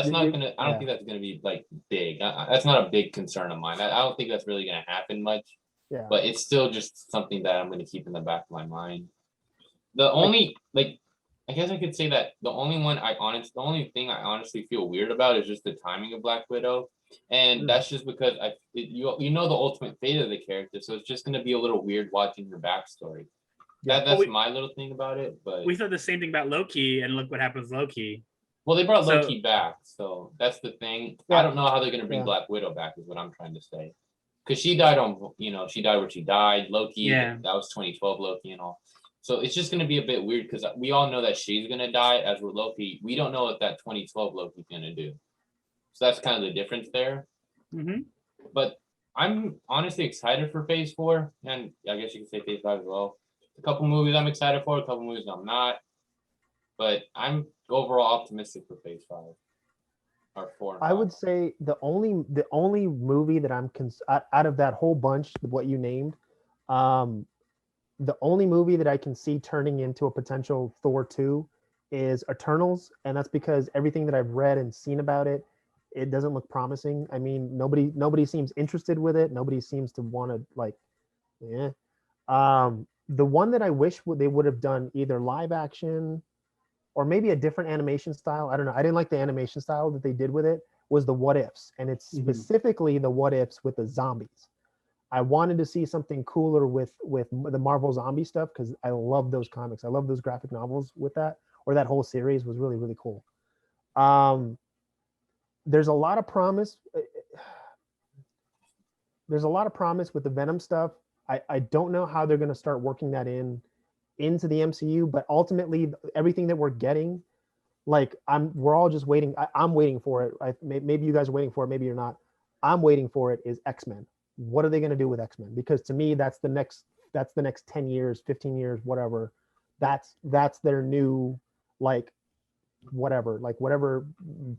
not gonna. I don't think that's gonna be like big. That's not a big concern of mine. I don't think that's really gonna happen much. Yeah. But it's still just something that I'm gonna keep in the back of my mind. The only I guess I could say that the only thing I honestly feel weird about is just the timing of Black Widow, and that's just because you know the ultimate fate of the character, so it's just gonna be a little weird watching her backstory. That's my little thing about it. But we thought the same thing about Loki, and look what happened with Loki. Well, they brought Loki back, so that's the thing. I don't know how they're gonna bring Black Widow back, is what I'm trying to say, because she died she died where she died. Loki, that was 2012 Loki and all. So it's just going to be a bit weird because we all know that she's going to die, as with Loki. We don't know what that 2012 Loki's going to do. So that's kind of the difference there. Mm-hmm. But I'm honestly excited for Phase 4, and I guess you could say Phase 5 as well. A couple movies I'm excited for, a couple movies I'm not. But I'm overall optimistic for Phase 5. Or 4. I would say the only movie that I'm out of that whole bunch, what you named, the only movie that I can see turning into a potential Thor 2 is Eternals, and that's because everything that I've read and seen about it, it doesn't look promising. I mean, nobody seems interested with it. Nobody seems to want to the one that I wish they would have done either live action or maybe a different animation style. I don't know. I didn't like the animation style that they did with it, was the What Ifs, and it's specifically the What Ifs with the zombies. I wanted to see something cooler with the Marvel zombie stuff because I love those comics. I love those graphic novels with that, or that whole series was really, really cool. There's a lot of promise. There's a lot of promise with the Venom stuff. I don't know how they're going to start working that into the MCU, but ultimately everything that we're getting, we're all just waiting. I'm waiting for it. Maybe you guys are waiting for it. Maybe you're not. I'm waiting for it is X-Men. what are they going to do with X-Men? Because to me, that's the next 10 years, 15 years, whatever. That's their new, like, whatever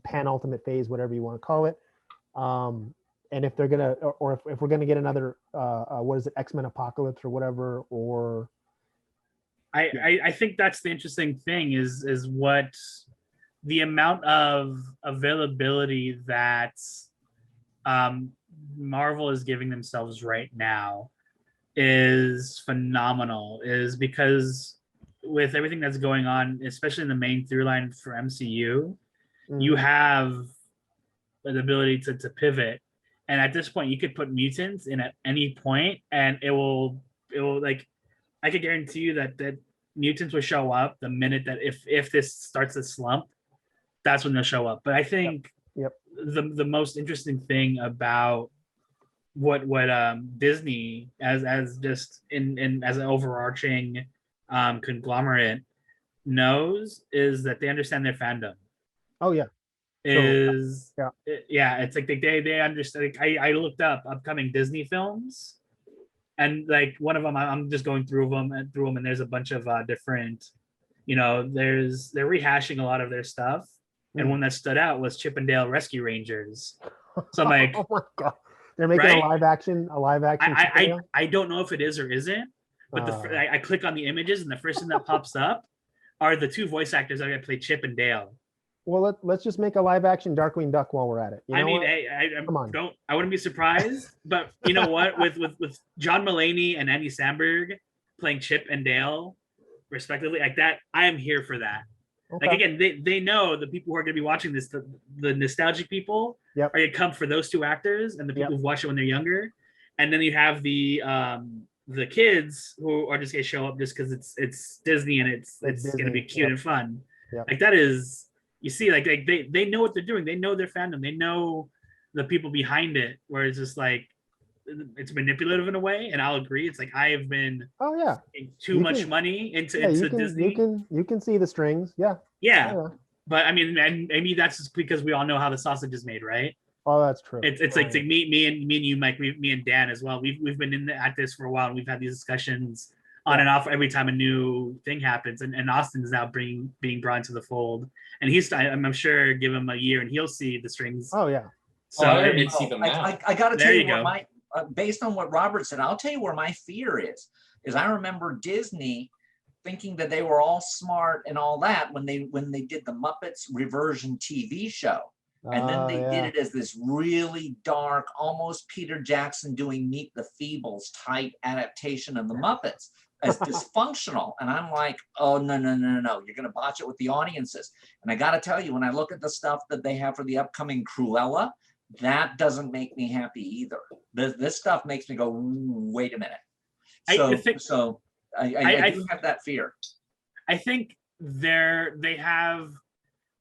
pan-ultimate phase, whatever you want to call it. And if they're gonna, or if we're gonna get another, what is it, X-Men Apocalypse or whatever, or I think that's the interesting thing is what the amount of availability that Marvel is giving themselves right now is phenomenal, is because with everything that's going on, especially in the main through line for MCU, you have the ability to pivot. And at this point, you could put mutants in at any point, and it will like, I could guarantee you that mutants will show up the minute that if this starts to slump, that's when they'll show up. But I think the most interesting thing about what Disney as just in as an overarching conglomerate knows is that they understand their fandom. Oh yeah. Is yeah, it's like they understand. Like, I looked up upcoming Disney films, and like one of them, I'm just going through them, and there's a bunch of different, they're rehashing a lot of their stuff, and one that stood out was Chip and Dale Rescue Rangers. So I'm like, oh my god, they're making a live action. I don't know if it is or isn't, but I click on the images, and the first thing that pops up are the two voice actors that play Chip and Dale. Well, let's just make a live action Darkwing Duck while we're at it. I mean, I wouldn't be surprised, but you know what? With John Mulaney and Andy Samberg playing Chip and Dale, respectively, like that, I am here for that. Okay. Like again, they know the people who are going to be watching this, the nostalgic people, are going to come for those two actors, and the people who've watched it when they're younger, and then you have the kids who are just going to show up just because it's Disney and it's going to be cute and fun. Like that is. You see, like they know what they're doing. They know their fandom. They know the people behind it. Where it's just like it's manipulative in a way, and I'll agree. It's like I have been too much money into Disney. You can see the strings, yeah. But I mean, and maybe that's just because we all know how the sausage is made, right? Oh, that's true. It's like me and you, Mike, me and Dan as well. We've been at this for a while, and we've had these discussions on and off every time a new thing happens, and Austin is now being brought into the fold, and I'm sure give him a year and he'll see the strings. Oh yeah. So I got to tell you what based on what Robert said, I'll tell you where my fear is I remember Disney thinking that they were all smart and all that when they did the Muppets reversion TV show. And then they did it as this really dark, almost Peter Jackson doing Meet the Feebles type adaptation of the Muppets. As dysfunctional, and I'm like, oh no, you're gonna botch it with the audiences. And I gotta tell you, when I look at the stuff that they have for the upcoming Cruella, that doesn't make me happy either. This stuff makes me go, wait a minute. I do have that fear. I think they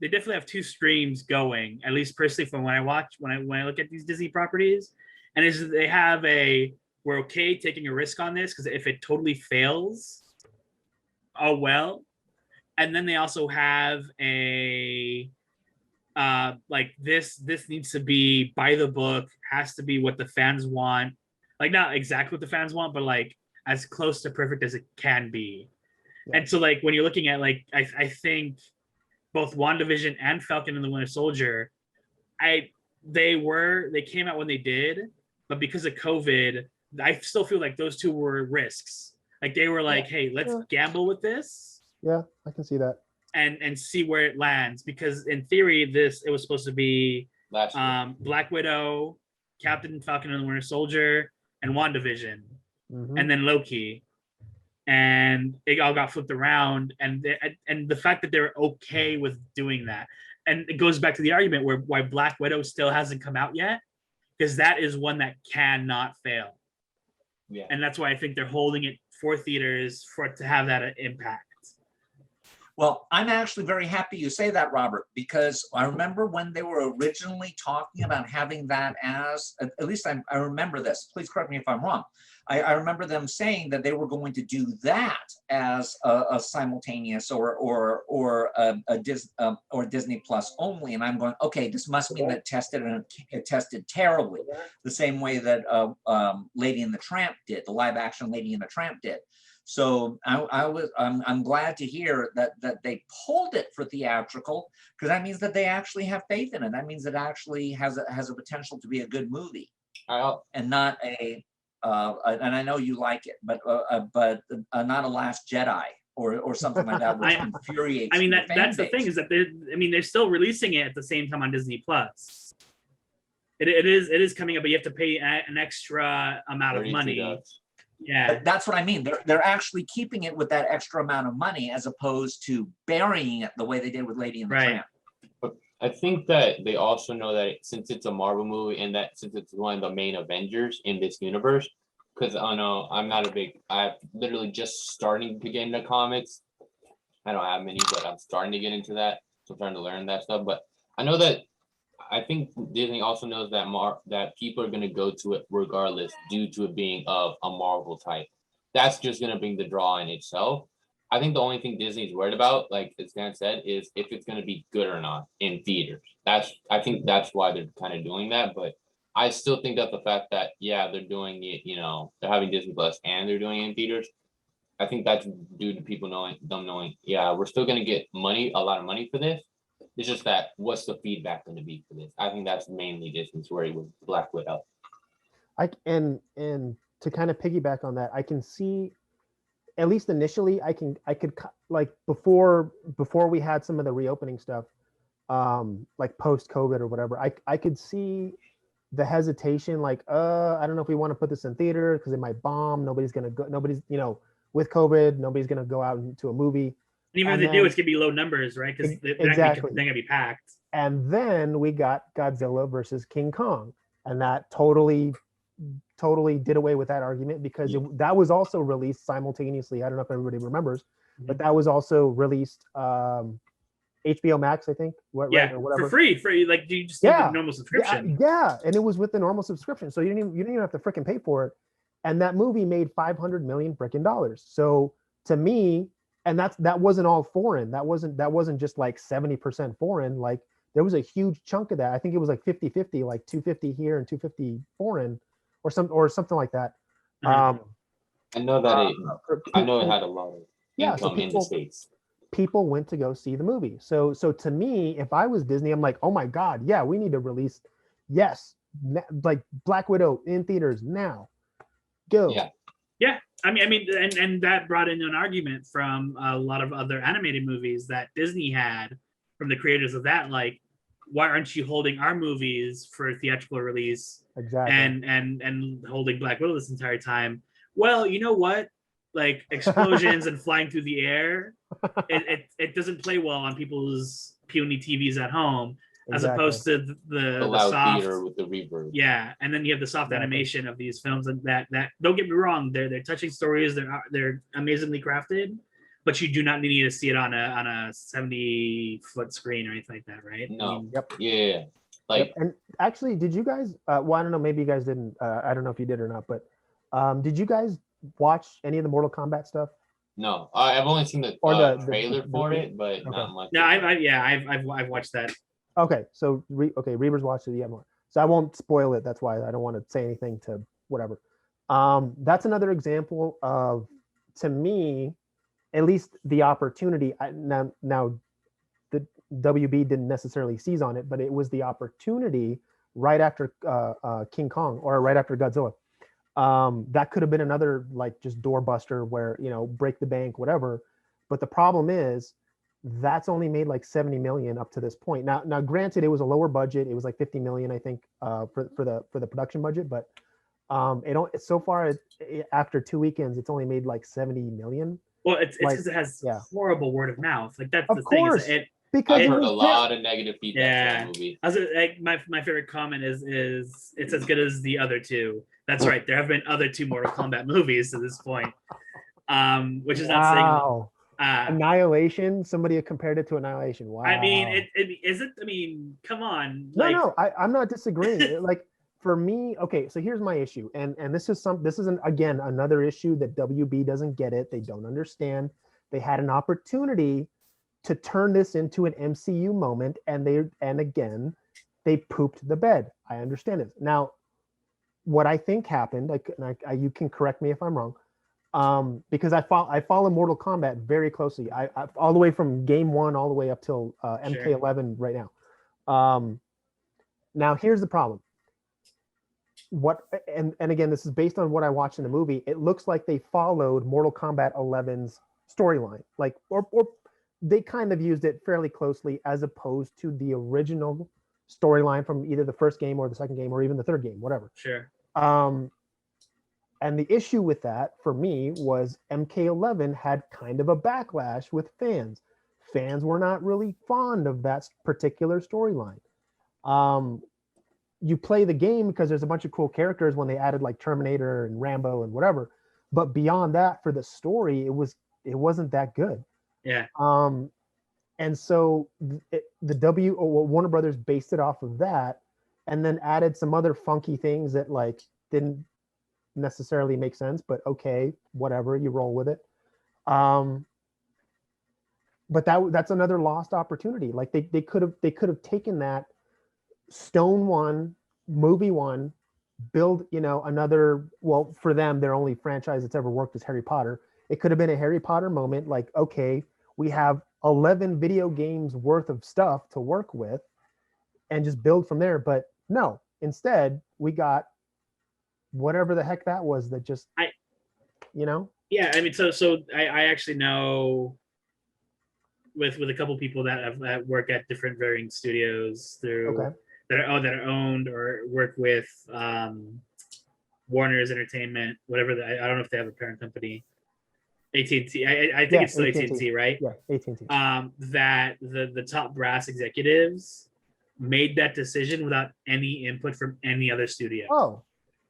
definitely have two streams going, at least personally from when I look at these Disney properties, and they have we're okay taking a risk on this because if it totally fails, oh well. And then they also have like this needs to be by the book, has to be what the fans want. Like not exactly what the fans want, but like as close to perfect as it can be. Yeah. And so like when you're looking at like I think both WandaVision and Falcon and the Winter Soldier, they came out when they did, but because of COVID, I still feel like those two were risks. Like they were like, hey, let's gamble with this. Yeah, I can see that. And see where it lands. Because in theory, it was supposed to be Black Widow, Captain Falcon and the Winter Soldier, and WandaVision. Mm-hmm. And then Loki. And it all got flipped around. And the fact that they're okay with doing that. And it goes back to the argument why Black Widow still hasn't come out yet. Because that is one that cannot fail. Yeah. And that's why I think they're holding it for theaters for it to have that impact. Well, I'm actually very happy you say that, Robert, because I remember when they were originally talking about having that as, at least I remember this. Please correct me if I'm wrong. I remember them saying that they were going to do that as a simultaneous or Disney Plus only. And I'm going, okay, this must mean that it tested terribly, the same way that Lady and the Tramp did, the live action Lady and the Tramp did. So I'm glad to hear that they pulled it for theatrical, because that means that they actually have faith in it. That means it actually has a potential to be a good movie, and not a and I know you like it, but not a Last Jedi or something like that, which infuriates. I mean, the that's fan the thing, base. is that they're still releasing it at the same time on Disney Plus. It is coming up, but you have to pay an extra amount of money. $32. Yeah, But that's what I mean. They're actually keeping it with that extra amount of money, as opposed to burying it the way they did with Lady and the Right. Tramp. But I think that they also know that since it's a Marvel movie and that since it's one of the main Avengers in this universe, because I know I'm literally just starting to get into comics. I don't have many, but I'm starting to get into that. So I'm trying to learn that stuff. But I know that I think Disney also knows that that people are going to go to it regardless due to it being of a Marvel type. That's just going to bring the draw in itself. I think the only thing Disney's worried about, like as Dan said, is if it's going to be good or not in theaters. I think that's why they're kind of doing that. But I still think that the fact that, yeah, they're doing it, they're having Disney Plus and they're doing it in theaters. I think that's due to people knowing, yeah, we're still going to get a lot of money for this. It's just that what's the feedback going to be for this? I think that's mainly Disney's worry with Black Widow. And to kind of piggyback on that, I can see, at least initially, I could like before we had some of the reopening stuff, like post COVID or whatever, I could see the hesitation, like I don't know if we want to put this in theater because it might bomb. Nobody's with COVID, nobody's gonna go out into a movie. and even if they do, it's gonna be low numbers, right? Because Exactly. they're gonna be packed. And then we got Godzilla versus King Kong, and that totally did away with that argument, because that was also released simultaneously. I don't know if everybody remembers, but that was also released HBO Max, I think. Yeah, right, or whatever. for free. Like, do you just need a normal subscription? Yeah, and it was with the normal subscription, so you didn't even have to freaking pay for it. And that movie made $500 million freaking dollars. So to me, and that wasn't all foreign. That wasn't just like 70% foreign. Like there was a huge chunk of that. I think it was like 50-50, like 250 here and 250 foreign, or something like that. Mhm. I know that I know it had a lot of income in the States. People went to go see the movie. So to me, if I was Disney, I'm like, oh my God, yeah, we need to release, like Black Widow in theaters now. Go. Yeah. I mean, and that brought in an argument from a lot of other animated movies that Disney had from the creators of that. Like, why aren't you holding our movies for theatrical release? Exactly. And holding Black Widow this entire time? Well, you know what? Like explosions and flying through the air, it doesn't play well on people's puny TVs at home. As opposed to the loud soft theater with the reverb. Yeah, and then you have the soft animation of these films, and that don't get me wrong, they're touching stories, they're amazingly crafted, but you do not need to see it on a 70-foot screen or anything like that, right? No. Yep. Yeah. Like, and actually, did you guys? Well, I don't know. Maybe you guys didn't. I don't know if you did or not. But did you guys watch any of the Mortal Kombat stuff? No, I've only seen the trailer for it, but not much. No, I've watched that. Okay, so Reavers watched it. Yeah, more. So I won't spoil it. That's why I don't want to say anything to whatever. That's another example of, to me, at least the opportunity. Now the WB didn't necessarily seize on it, but it was the opportunity right after King Kong or right after Godzilla. That could have been another like just doorbuster where, break the bank, whatever. But the problem is that's only made like 70 million up to this point. Now granted, it was a lower budget. It was like 50 million, I think, for the production budget. But so far after 2 weekends, it's only made like 70 million. Well, it's because it has horrible word of mouth. Like that's of the course. thing. Because I've heard a lot of negative feedback on the movie. My favorite comment is it's as good as the other two. That's right. There have been other two Mortal Kombat movies to this point, which is not saying. Annihilation. Somebody compared it to Annihilation. Wow. I mean, it isn't. I mean, come on. No, I'm not disagreeing. Like for me, okay. So here's my issue, and this is again another issue that WB doesn't get it. They don't understand. They had an opportunity to turn this into an MCU moment, and again, they pooped the bed. I understand it. Now, what I think happened, you can correct me if I'm wrong, because I follow Mortal Kombat very closely. I all the way from game 1 all the way up till MK11 right now. Now here's the problem. And again, this is based on what I watched in the movie. It looks like they followed Mortal Kombat 11's storyline, like or they kind of used it fairly closely as opposed to the original storyline from either the first game or the second game or even the third game, whatever. Sure. And the issue with that for me was MK11 had kind of a backlash with fans. Fans were not really fond of that particular storyline. You play the game because there's a bunch of cool characters when they added like Terminator and Rambo and whatever. But beyond that, for the story, it wasn't that good. Yeah. And so Warner Brothers based it off of that, and then added some other funky things that like didn't necessarily make sense, but okay, whatever, you roll with it. But that's another lost opportunity. Like they could have taken that Stone 1, movie 1, build another. Well, for them, their only franchise that's ever worked is Harry Potter. It could have been a Harry Potter moment, like, okay, we have 11 video games worth of stuff to work with and just build from there. But no, instead we got whatever the heck that was that just, Yeah, I mean, so I actually know with a couple people that work at different varying studios through that are owned or work with Warner's Entertainment, whatever. I don't know if they have a parent company. AT&T. I think it's still AT&T, right? Yeah, AT&T. That the top brass executives made that decision without any input from any other studio. Oh.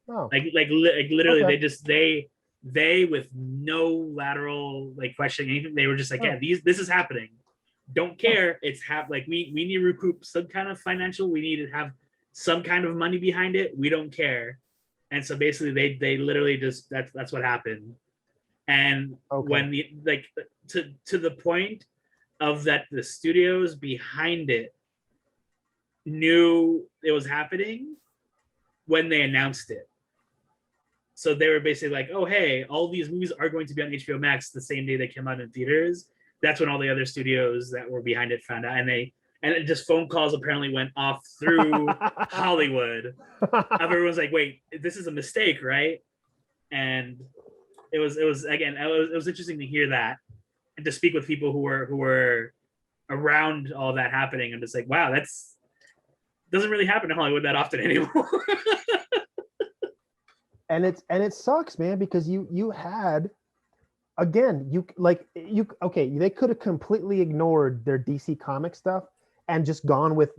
Like literally, okay. They with no lateral like questioning anything. They were just like, yeah, this is happening. Don't care. It's like we need to recoup some kind of financial. We need to have some kind of money behind it. We don't care. And so basically, they literally just that's what happened. And when to the point of that, the studios behind it knew it was happening when they announced it. So they were basically like, oh, hey, all these movies are going to be on HBO Max the same day they came out in theaters. That's when all the other studios that were behind it found out. And just phone calls apparently went off through Hollywood. Everyone's like, wait, this is a mistake, right? And it was interesting to hear that and to speak with people who were around all that happening. I'm just like, wow, that's doesn't really happen in Hollywood that often anymore. And it sucks, man, because you had, again, they could have completely ignored their DC comic stuff and just gone with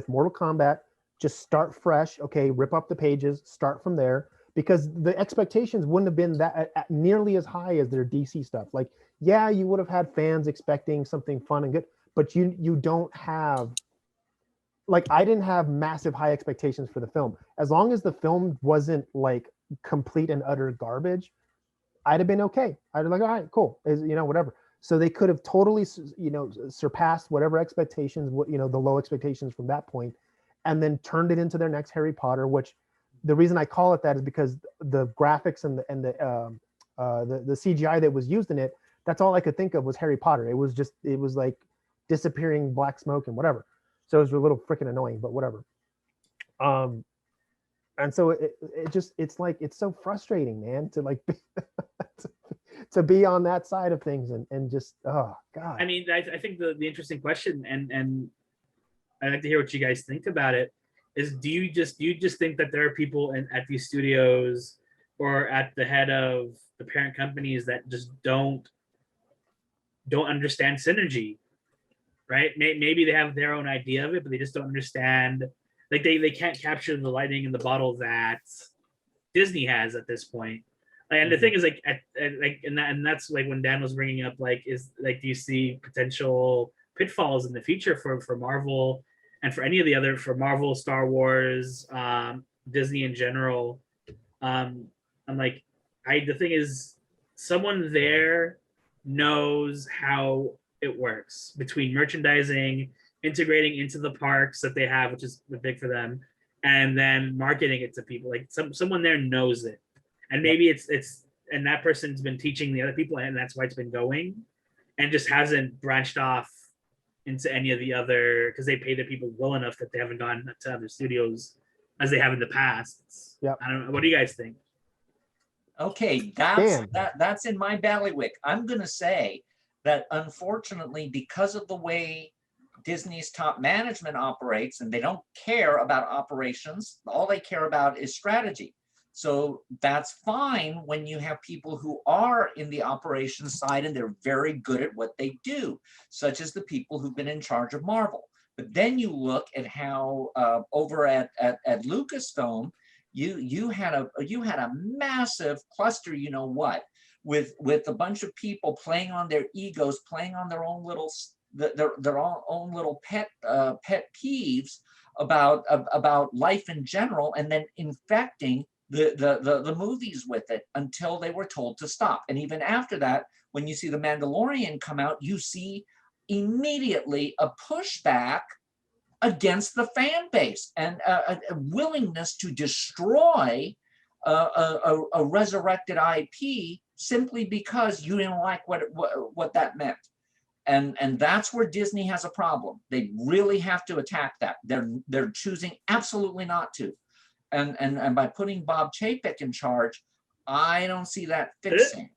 Mortal Kombat, just start fresh, okay, rip up the pages, start from there, because the expectations wouldn't have been that nearly as high as their DC stuff. Like, yeah, you would have had fans expecting something fun and good, but you don't have, like, I didn't have massive high expectations for the film. As long as the film wasn't like complete and utter garbage, I'd have been okay. I'd have like, all right, cool, whatever. So they could have totally, surpassed whatever expectations, the low expectations from that point, and then turned it into their next Harry Potter. Which, the reason I call it that is because the graphics and the CGI that was used in it, that's all I could think of was Harry Potter. It was like disappearing black smoke and whatever. So it was a little freaking annoying, but whatever. And so it's like, it's so frustrating, man, to like to be on that side of things and just, oh God. I mean, I think the interesting question, and I'd like to hear what you guys think about it, is do you just think that there are people at these studios or at the head of the parent companies that just don't understand synergy, right? Maybe they have their own idea of it, but they just don't understand. Like they can't capture the lightning in the bottle that Disney has at this point, And the thing is, like, and that's like when Dan was bringing up, like, is like, do you see potential pitfalls in the future for Marvel and for any of the other, for Marvel, Star Wars, Disney in general? I'm like, the thing is, someone there knows how it works between merchandising, integrating into the parks that they have, which is big for them, and then marketing it to people. Like, someone there knows it, and maybe it's and that person's been teaching the other people, and that's why it's been going, and just hasn't branched off into any of the other, because they pay the people well enough that they haven't gone to other studios as they have in the past. Yep. I don't know. What do you guys think? Okay, that's in my bailiwick. I'm gonna say that unfortunately, because of the way Disney's top management operates, and they don't care about operations, all they care about is strategy. So that's fine when you have people who are in the operations side and they're very good at what they do, such as the people who've been in charge of Marvel. But then you look at how over at Lucasfilm, you had a massive cluster, you know what, with a bunch of people playing on their egos, playing on their own little own little pet peeves about life in general, and then infecting the movies with it until they were told to stop. And even after that, when you see The Mandalorian come out, you see immediately a pushback against the fan base and a willingness to destroy a resurrected IP simply because you didn't like what that meant. And that's where Disney has a problem. They really have to attack that. They're choosing absolutely not to. And by putting Bob Chapek in charge, I don't see that fixing.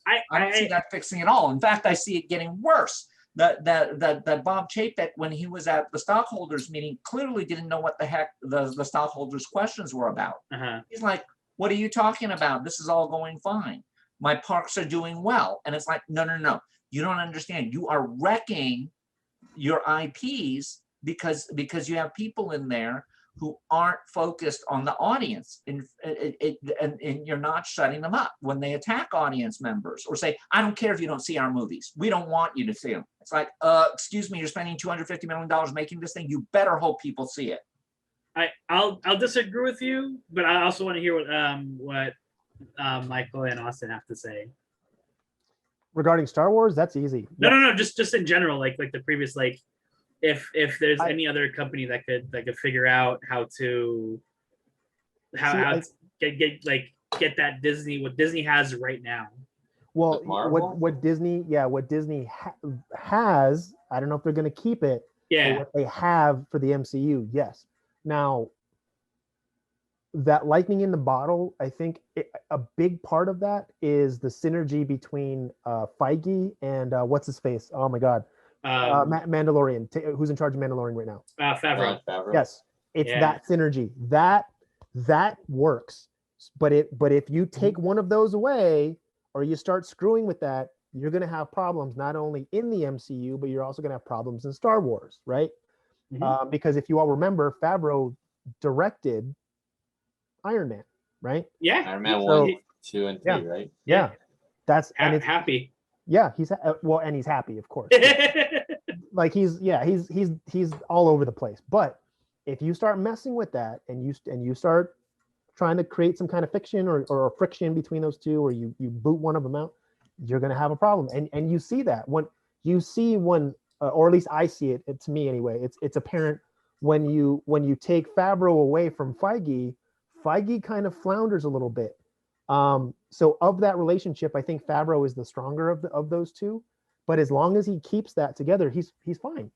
I don't see that fixing at all. In fact, I see it getting worse. That Bob Chapek, when he was at the stockholders meeting, clearly didn't know what the heck the stockholders' questions were about. He's like, "What are you talking about? This is all going fine. My parks are doing well." And it's like, no. You don't understand. You are wrecking your IPs because you have people in there who aren't focused on the audience, and you're not shutting them up when they attack audience members or say, "I don't care if you don't see our movies. We don't want you to see them." It's like, excuse me, you're spending $250 million making this thing. You better hope people see it. I'll disagree with you, but I also want to hear what Michael and Austin have to say. Regarding Star Wars, that's easy. No, just in general, like the previous, like, if there's any other company that could figure out how to get that Disney, what Disney has right now. Well, what Disney has, I don't know if they're going to keep it. Yeah. But what they have for the MCU, yes. Now, that lightning in the bottle, I think a big part of that is the synergy between Feige and what's his face? Oh my God. Mandalorian, who's in charge of Mandalorian right now? Favreau. Yes, it's that synergy that works. But if you take one of those away, or you start screwing with that, you're going to have problems not only in the MCU, but you're also going to have problems in Star Wars, right? Because if you all remember, Favreau directed Iron Man, right? Yeah, Iron Man 1, 2, and 3, right? Yeah, that's and it's happy. Yeah, he's and he's happy, of course. Like he's all over the place. But if you start messing with that and you start trying to create some kind of fiction or friction between those two, or you boot one of them out, you're going to have a problem. And you see that when or at least I see it. To me anyway, it's apparent when you take Favreau away from Feige kind of flounders a little bit. So of that relationship, I think Favreau is the stronger of those two. But as long as he keeps that together, he's fine.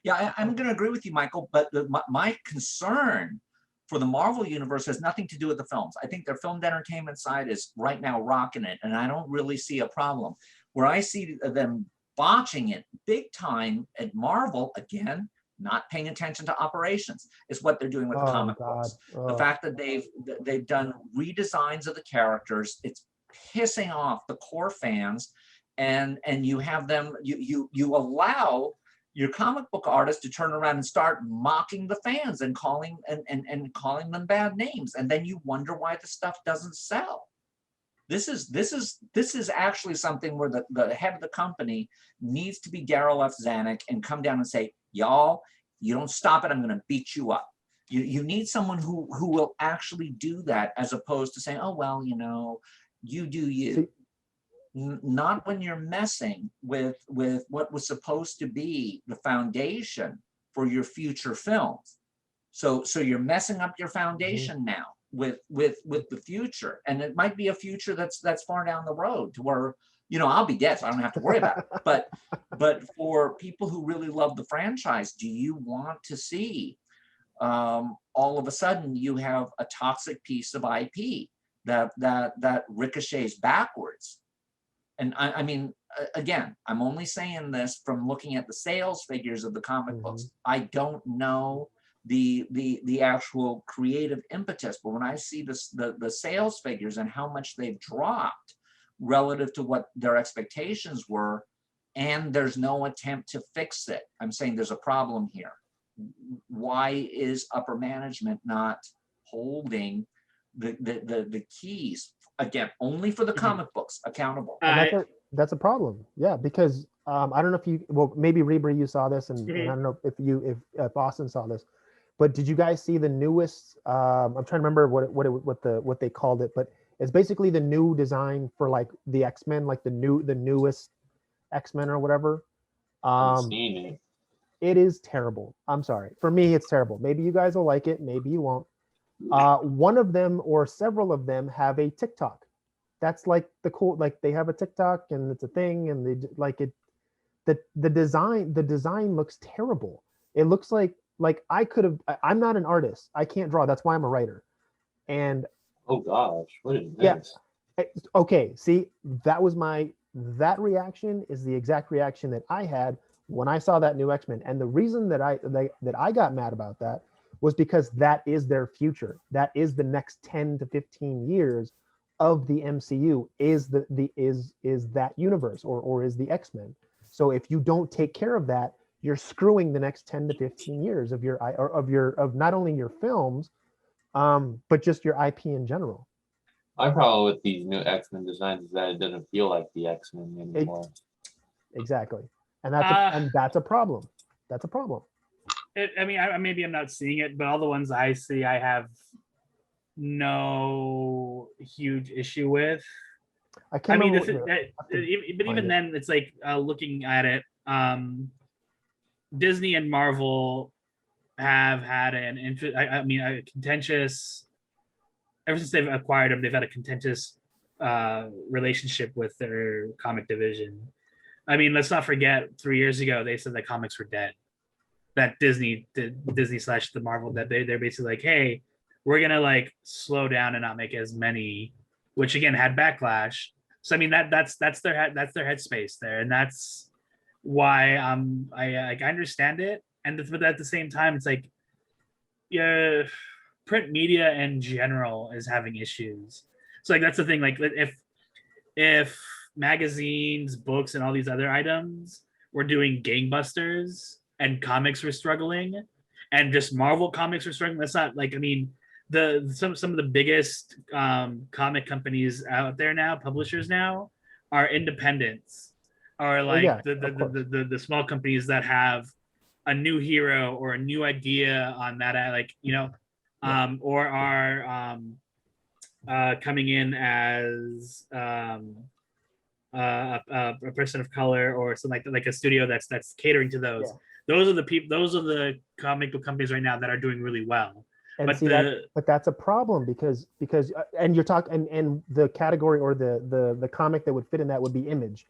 Yeah, I'm going to agree with you, Michael. But my concern for the Marvel universe has nothing to do with the films. I think their filmed entertainment side is right now rocking it, and I don't really see a problem. Where I see them botching it big time at Marvel, again, not paying attention to operations, is what they're doing with the comic books. The fact that they've done redesigns of the characters, it's pissing off the core fans, and you have them, you allow your comic book artist to turn around and start mocking the fans and calling calling them bad names, and then you wonder why the stuff doesn't sell. This is actually something where the head of the company needs to be Daryl F. Zanuck and come down and say, y'all, you don't stop it, I'm going to beat you up. You need someone who will actually do that, as opposed to saying, oh, well, you know, you do you. Not when you're messing with what was supposed to be the foundation for your future films. So you're messing up your foundation now with the future, and it might be a future that's far down the road to where, you know, I'll be dead, so I don't have to worry about it. But for people who really love the franchise, do you want to see all of a sudden you have a toxic piece of IP that ricochets backwards? And I mean, again, I'm only saying this from looking at the sales figures of the comic books. I don't know the actual creative impetus, but when I see the sales figures and how much they've dropped relative to what their expectations were, and there's no attempt to fix it, I'm saying there's a problem here. Why is upper management not holding the keys, again, only for the comic books, accountable? That's a problem. Yeah, because I don't know if you, well, maybe Rebra, you saw this, and I don't know if Austin saw this, but did you guys see the newest? I'm trying to remember what they called it, but it's basically the new design for like the X-Men, like the newest X-Men or whatever. I've seen it. It is terrible. I'm sorry. For me, it's terrible. Maybe you guys will like it. Maybe you won't. One of them or several of them have a TikTok. That's like the cool, like they have a TikTok and it's a thing, and they like it. The design looks terrible. It looks like I could have. I'm not an artist. I can't draw. That's why I'm a writer. And oh gosh, what is this? Yeah. Okay. See, that reaction is the exact reaction that I had when I saw that new X-Men. And the reason that I got mad about that was because that is their future. That is the next 10 to 15 years of the MCU is that universe or is the X-Men. So if you don't take care of that, you're screwing the next 10 to 15 years of of not only your films, but just your IP in general. My problem with these new X-Men designs is that it doesn't feel like the X-Men anymore. Exactly. And that's a problem. That's a problem. I mean, maybe I'm not seeing it, but all the ones I see, I have no huge issue with. I mean, but even then, it's like looking at it. Disney and Marvel have had a contentious. Ever since they've acquired them, they've had a contentious relationship with their comic division. I mean, let's not forget 3 years ago they said that comics were dead. That Disney / the Marvel, that they're basically like, hey, we're gonna like slow down and not make as many, which again had backlash. So I mean that's their headspace there, and that's why I understand it. But at the same time, it's like, yeah, print media in general is having issues. So like that's the thing. Like if magazines, books, and all these other items were doing gangbusters and comics were struggling, and just Marvel comics were struggling, that's not like, I mean, some of the biggest comic companies out there now, publishers now, are independents, or like the small companies that have a new hero or a new idea on that, like, you know, or are coming in as a person of color or something like that, like a studio that's catering to those. Yeah. Those are the people. Those are the comic book companies right now that are doing really well. And but that's a problem because and you're talking and the category or the comic that would fit in that would be Image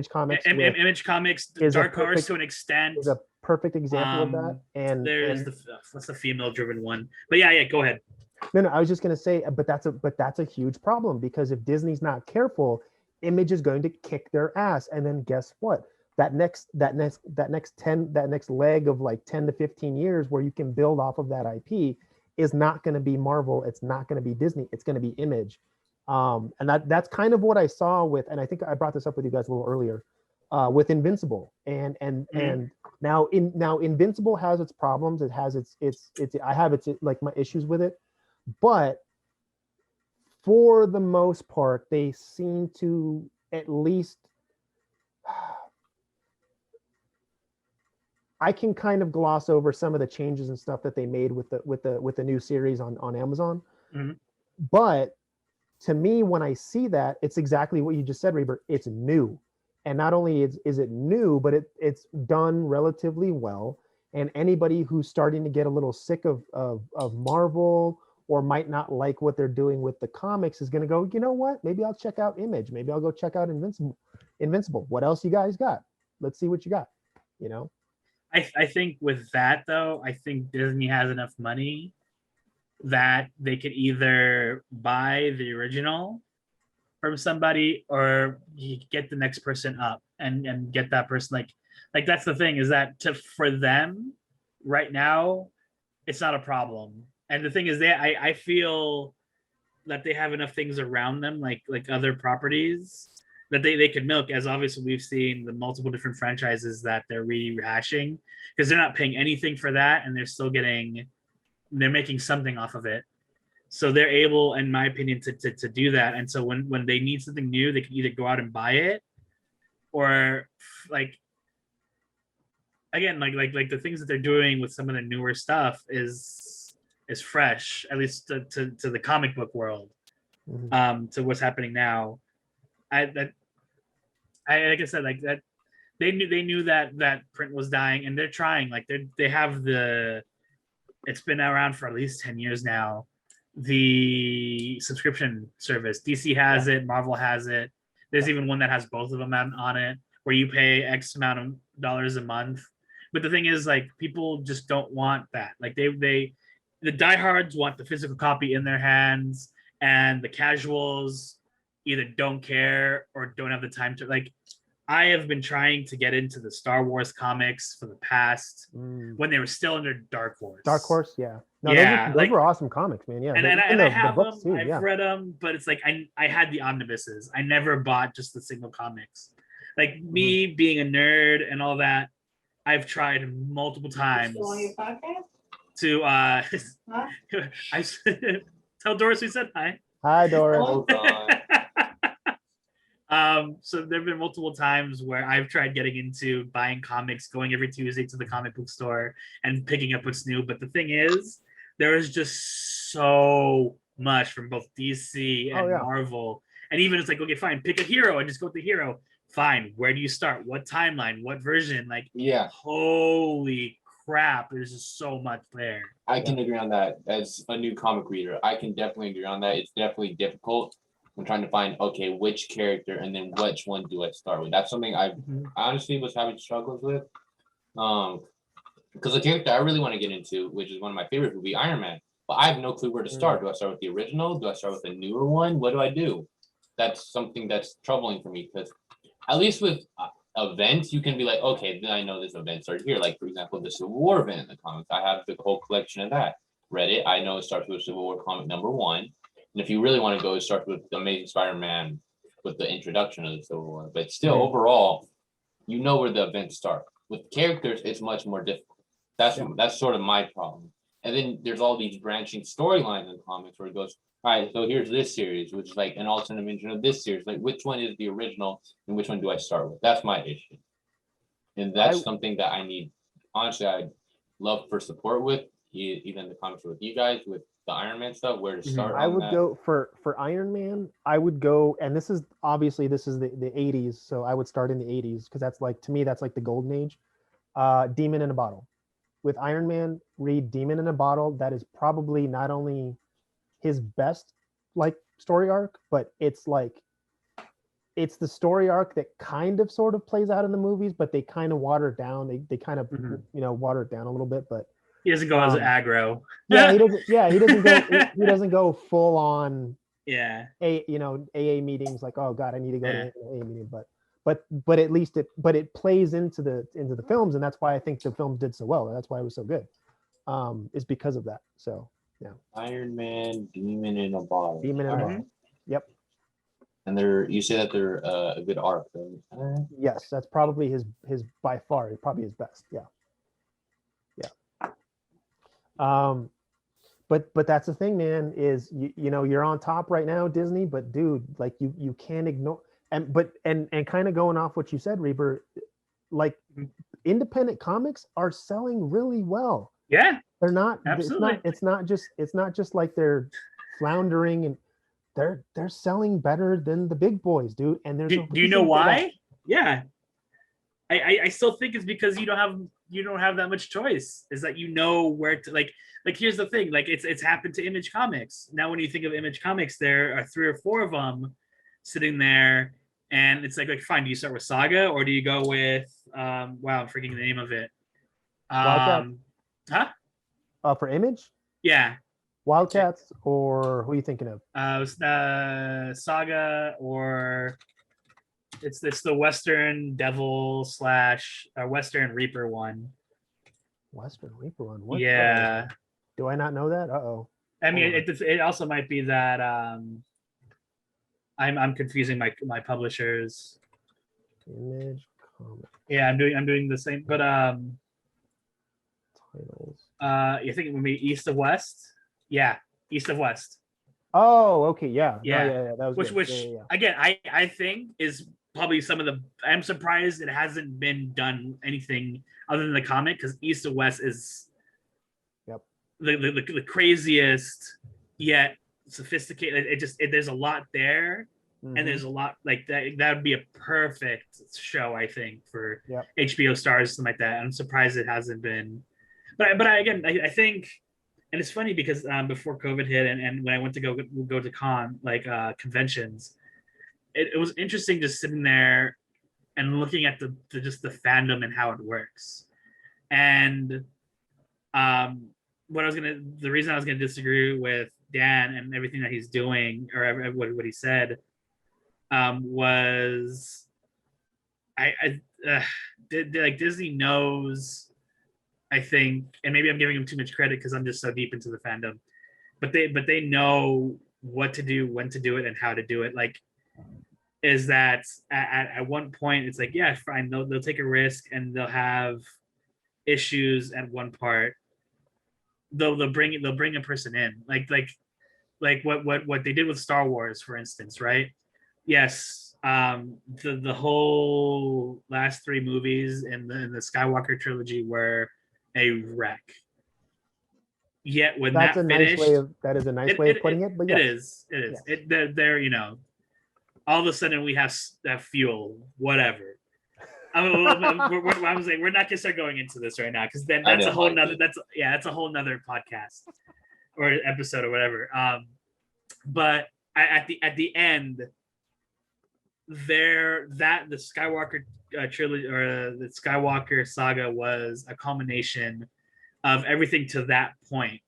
Comics. Image Comics, Dark Horse to an extent is a perfect example of that. And there's what's the female-driven one? But yeah, go ahead. No, I was just gonna say, but that's a huge problem, because if Disney's not careful, Image is going to kick their ass, and then guess what? That next leg of like 10 to 15 years where you can build off of that IP is not going to be Marvel. It's not going to be Disney. It's going to be Image. And that's kind of what I saw with, and I think I brought this up with you guys a little earlier. with Invincible, and now Invincible has its problems. It has its I have its like my issues with it, but for the most part, they seem to at least. I can kind of gloss over some of the changes and stuff that they made with the new series on Amazon, but to me, when I see that, it's exactly what you just said, Reber. It's new, and not only is it new, but it's done relatively well. And anybody who's starting to get a little sick of Marvel or might not like what they're doing with the comics is going to go, you know what? Maybe I'll check out Image. Maybe I'll go check out Invincible. What else you guys got? Let's see what you got. You know. I think with that though, I think Disney has enough money that they could either buy the original from somebody or you get the next person up and get that person like that's the thing is that for them right now it's not a problem. And the thing is I feel that they have enough things around them like other properties that they could milk, as obviously we've seen the multiple different franchises that they're rehashing because they're not paying anything for that and they're making something off of it. So they're able, in my opinion, to do that. And so when they need something new, they can either go out and buy it or like the things that they're doing with some of the newer stuff is fresh, at least to the comic book world, to what's happening now. Like I said, like that they knew that print was dying and they're trying, like they have it's been around for at least 10 years now. The subscription service, DC has it, Marvel has it. There's even one that has both of them on it, where you pay X amount of dollars a month. But the thing is, like, people just don't want that. Like the diehards want the physical copy in their hands, and the casuals either don't care or don't have the time to. Like, I have been trying to get into the Star Wars comics for the past when they were still under Dark Horse. Dark Horse, yeah. No, yeah, those were awesome comics, man. Yeah, and I have them. Too, I've read them, but it's like I had the omnibuses. I never bought just the single comics. Like me being a nerd and all that, I've tried multiple times to I tell Doris we said hi. Hi, Doris. So there have been multiple times where I've tried getting into buying comics, going every Tuesday to the comic book store and picking up what's new. But the thing is, there is just so much from both DC and Marvel. And even it's like, okay, fine, pick a hero and just go with the hero. Fine, where do you start? What timeline? What version? Like, holy crap, there's just so much there. I can agree on that. As a new comic reader, I can definitely agree on that. It's definitely difficult. I'm trying to find, okay, which character and then which one do I start with? That's something I honestly was having struggles with. Because the character I really want to get into, which is one of my favorite, would be Iron Man. But I have no clue where to start. Do I start with the original? Do I start with a newer one? What do I do? That's something that's troubling for me because at least with events, you can be like, okay, then I know this event started here. Like, for example, the Civil War event in the comics. I have the whole collection of that. Read it. I know it starts with Civil War comic #1. And if you really want to go, it starts with the Amazing Spider-Man with the introduction of the Civil War. But still, overall, you know where the events start. With characters, it's much more difficult. That's sort of my problem. And then there's all these branching storylines in comics where it goes, all right, so here's this series, which is like an alternate dimension of this series. Like, which one is the original and which one do I start with? That's my issue. And that's something that I need. Honestly, I'd love for support with, even the comics with you guys, with the Iron Man stuff, where to start. I would go for Iron Man. I would go, and this is obviously the 80s, so I would start in the 80s because that's like, to me, that's like the golden age. Demon in a Bottle. With Iron Man, read Demon in a Bottle. That is probably not only his best like story arc, but it's the story arc that kind of sort of plays out in the movies, but they kind of water it down. They kind of water it down a little bit, but he doesn't go as aggro. He doesn't go full on AA meetings like, oh god, I need to go to an AA meeting, but at least it plays into the films, and that's why I think the films did so well, and that's why it was so good. Is because of that. So yeah. Iron Man, Demon in a Bottle. Demon in a Bottle. Yep. And you say that they're a good arc, right? Yes, that's probably his by far probably his best. Yeah. But that's the thing, man, is you know, you're on top right now, Disney, but dude, like you can't ignore, and kind of going off what you said, Reaper, like independent comics are selling really well. Yeah, They're not, absolutely. it's not just like they're floundering, and they're selling better than the big boys, dude. And there's Do you know why? Yeah. I still think it's because you don't have that much choice. Is that you know where to like here's the thing, like it's happened to Image Comics. Now when you think of Image Comics, there are 3 or 4 of them sitting there, and it's like fine, do you start with Saga or do you go with wow, I'm forgetting the name of it. Huh? For Image? Yeah. Wildcats, or who are you thinking of? Saga, or it's the Western Devil / Western Reaper one. Western Reaper one. What? Yeah. Do I not know that? Uh-oh. I mean, it also might be that I'm confusing my publishers. Image Comics. Yeah, I'm doing the same, but titles. You think it would be East of West? Yeah, East of West. Oh, okay, yeah. Yeah. No, yeah, that was which yeah. Again, I think is probably some of the. I'm surprised it hasn't been done anything other than the comic, because East of West is the craziest yet sophisticated. There's a lot there, and there's a lot like that. That would be a perfect show, I think, for HBO Stars, something like that. I'm surprised it hasn't been. But I think, and it's funny because before COVID hit, and when I went to go to conventions, it was interesting just sitting there and looking at the fandom and how it works. And the reason I was gonna disagree with Dan and everything that he's doing, or what he said, was like Disney knows, I think, and maybe I'm giving them too much credit because I'm just so deep into the fandom, but they know what to do, when to do it, and how to do it. Like, is that at one point it's like, yeah, fine, they'll take a risk and they'll have issues at one part. They'll bring a person in, like what they did with Star Wars, for instance, right? Yes, the whole last 3 movies in the Skywalker trilogy were a wreck. Yet when that finished, that is a nice way of putting it. But yes. It is. Yes. They're all of a sudden we have fuel, whatever. I was like, we're not gonna start going into this right now, because then that's a whole nother. That's a whole nother podcast or episode or whatever. But at the end, the Skywalker trilogy, or the Skywalker saga, was a culmination of everything to that point.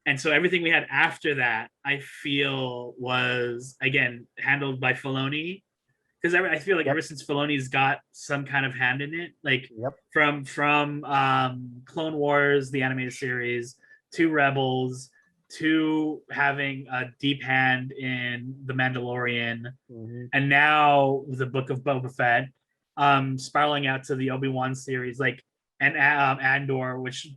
And so everything we had after that, I feel, was again handled by Filoni, because I feel like ever since Filoni's got some kind of hand in it, like from Clone Wars, the animated series, to Rebels, to having a deep hand in The Mandalorian, and now the Book of Boba Fett, spiraling out to the Obi-Wan series, like, and Andor, which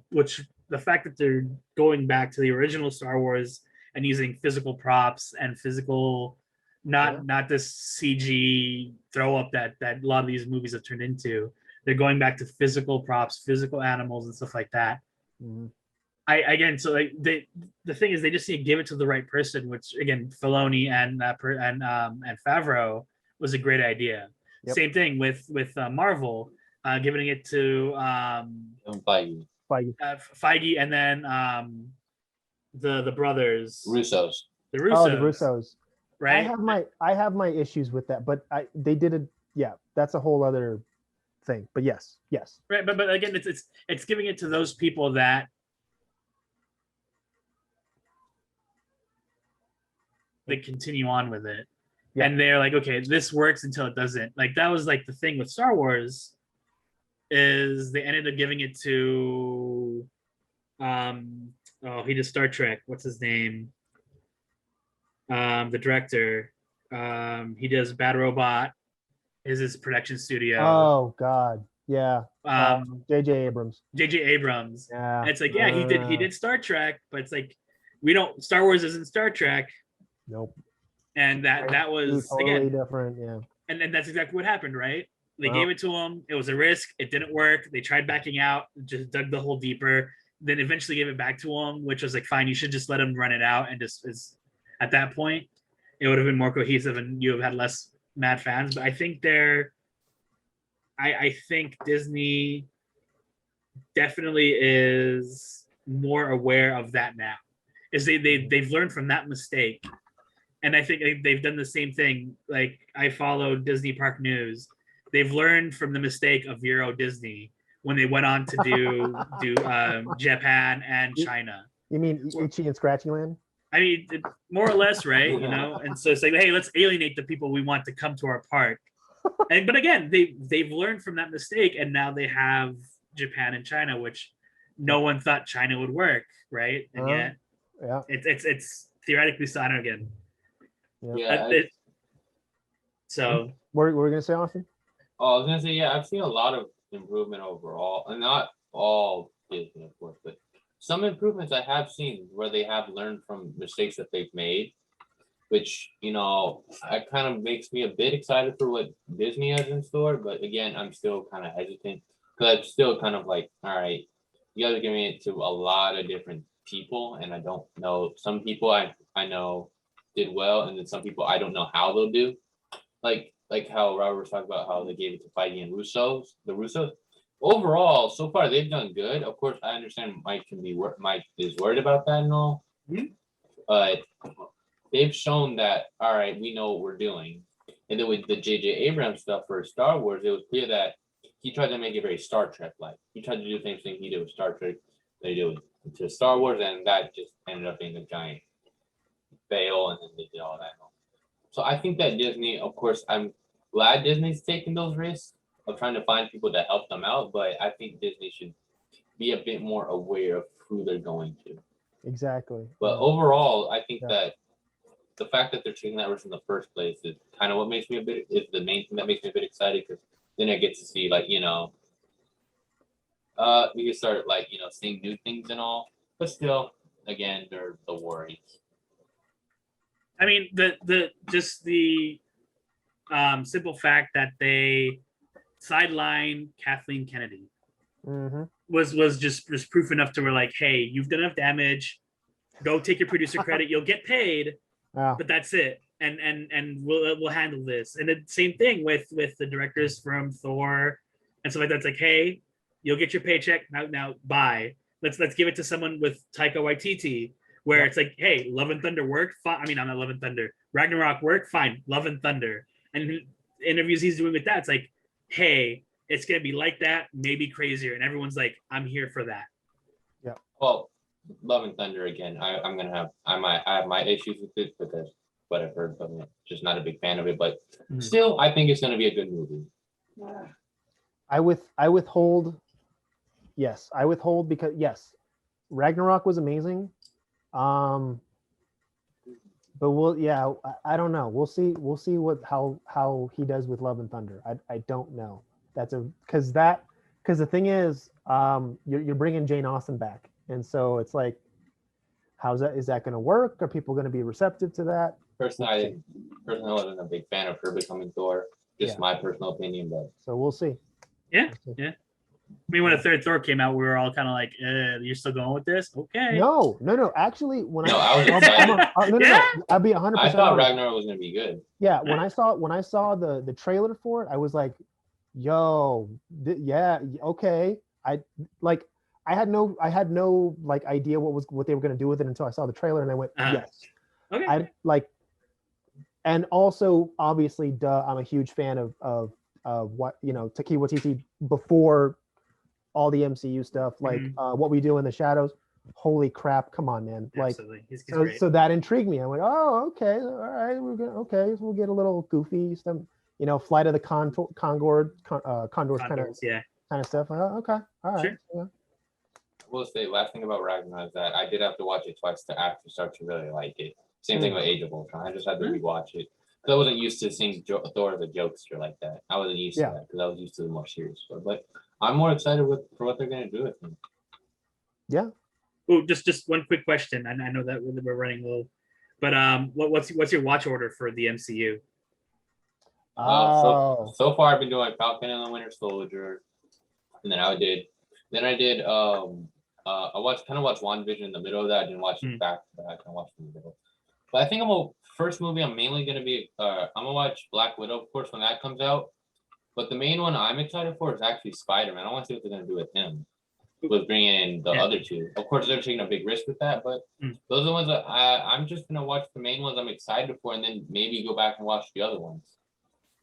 the fact that they're going back to the original Star Wars and using physical props and physical, not this CG throw up that a lot of these movies have turned into. They're going back to physical props, physical animals, and stuff like that. So like the thing is, they just need to give it to the right person, which again, Filoni and Favreau was a great idea. Same thing with Marvel, giving it to Feige, and then the brothers, Russos. The Russos. Oh, the Russos. Right. I have my issues with that, but they did it. Yeah, that's a whole other thing. But yes. Right, but again, it's giving it to those people that they continue on with it, and they're like, okay, this works until it doesn't. Like, that was like the thing with Star Wars, is they ended up giving it to he did Star Trek, what's his name, the director, He does Bad Robot. Is his production studio. Oh God, yeah. J.J. Abrams. J.J. Abrams. Yeah. And it's like, yeah, he did Star Trek, but it's like Star Wars isn't Star Trek. Nope. And that was totally again different. Yeah. And that's exactly what happened, right? They gave it to him. It was a risk. It didn't work. They tried backing out, just dug the hole deeper. Then eventually gave it back to him, which was like, fine, you should just let him run it out. And just at that point, it would have been more cohesive and you have had less mad fans. But I think I think Disney definitely is more aware of that now. Is they've learned from that mistake. And I think they've done the same thing. Like, I follow Disney Park News. They've learned from the mistake of Euro Disney when they went on to do Japan and China. You mean Itchy and Scratchy Land? I mean, more or less, right? You know, and so it's like, hey, let's alienate the people we want to come to our park. But again, they've learned from that mistake, and now they have Japan and China, which no one thought China would work, right? And yet, yeah, it's theoretically China again. Yeah. So what were you gonna say, Austin? Oh, I was gonna say, yeah, I've seen a lot of improvement overall, and not all Disney, of course, but some improvements I have seen where they have learned from mistakes that they've made, which, you know, it kind of makes me a bit excited for what Disney has in store. But again, I'm still kind of hesitant because I'm still kind of like, all right, you guys are giving it to a lot of different people, and I don't know. Some people I know did well, and then some people I don't know how they'll do. Like how Robert was talking about how they gave it to Feige and the Russos. Overall, so far they've done good. Of course, I understand Mike is worried about that and all, but they've shown that, all right, we know what we're doing. And then with the J.J. Abrams stuff for Star Wars, it was clear that he tried to make it very Star Trek-like. He tried to do the same thing he did with Star Trek, they did to Star Wars, and that just ended up being a giant fail, and then they did all that. So I think that Disney, of course, I'm glad Disney's taking those risks of trying to find people to help them out, but I think Disney should be a bit more aware of who they're going to. Exactly. But overall, I think that the fact that they're taking that risk in the first place is kind of what makes me is the main thing that makes me a bit excited, because then I get to see, like, you know, we can start, like, you know, seeing new things and all, but still, again, they're the worries. I mean, the simple fact that they sidelined Kathleen Kennedy was proof enough to where, like, hey, you've done enough damage. Go take your producer credit. You'll get paid, but that's it. And we'll handle this. And the same thing with the directors from Thor and stuff like that. It's like, hey, you'll get your paycheck now. Bye. Let's give it to someone with Taika Waititi, where it's like, hey, Love and Thunder worked. Fine. I mean, I'm not Love and Thunder. Ragnarok worked. Fine. Love and Thunder. And interviews he's doing with that, it's like, hey, it's gonna be like that, maybe crazier, and everyone's like, I'm here for that. Yeah. Well, Love and Thunder again. I have my issues with it because what I've heard from it, just not a big fan of it. But still, I think it's gonna be a good movie. I withhold. Yes, I withhold because yes, Ragnarok was amazing. But I don't know. We'll see how he does with Love and Thunder. I don't know. Because the thing is, you're bringing Jane Austen back, and so it's like, is that going to work? Are people going to be receptive to that? Personally, I wasn't a big fan of her becoming Thor. Just my personal opinion, but so we'll see. Yeah. I mean, when the third Thor came out, we were all kind of like, "You're still going with this? Okay." No. Actually, I was excited. I'll be 100%. I thought Ragnarok was gonna be good. Yeah, when I saw the trailer for it, I was like, "Yo, okay." I had no like idea what they were gonna do with it until I saw the trailer, and I went, "Yes." Okay. And also obviously, I'm a huge fan of what Taika Waititi before all the MCU stuff, like What We Do in the Shadows. Holy crap! Come on, man! Absolutely. He's So that intrigued me. I went, oh, okay, all right, so we'll get a little goofy stuff, Flight of the Condors kind of stuff. Okay, all right. Sure. Yeah. I will say, last thing about Ragnarok is that I did have to watch it twice to actually start to really like it. Same thing with Age of Ultron. I just had to rewatch it I wasn't used to seeing Thor as a jokester like that. I wasn't used to that because I was used to the more serious stuff. But I'm more excited for what they're gonna do with him. Yeah. Oh, just one quick question. I know that we're running low, but what's your watch order for the MCU? So far I've been doing Falcon and the Winter Soldier, and then I did I watched WandaVision in the middle of that. I didn't watch it back to back. I watched it in the middle. But I think first movie I'm mainly gonna be I'm gonna watch Black Widow, of course, when that comes out. But the main one I'm excited for is actually Spider-Man. I want to see what they're gonna do with him. Was bringing in the other two. Of course, they're taking a big risk with that, but those are the ones that I'm just gonna watch the main ones I'm excited for, and then maybe go back and watch the other ones.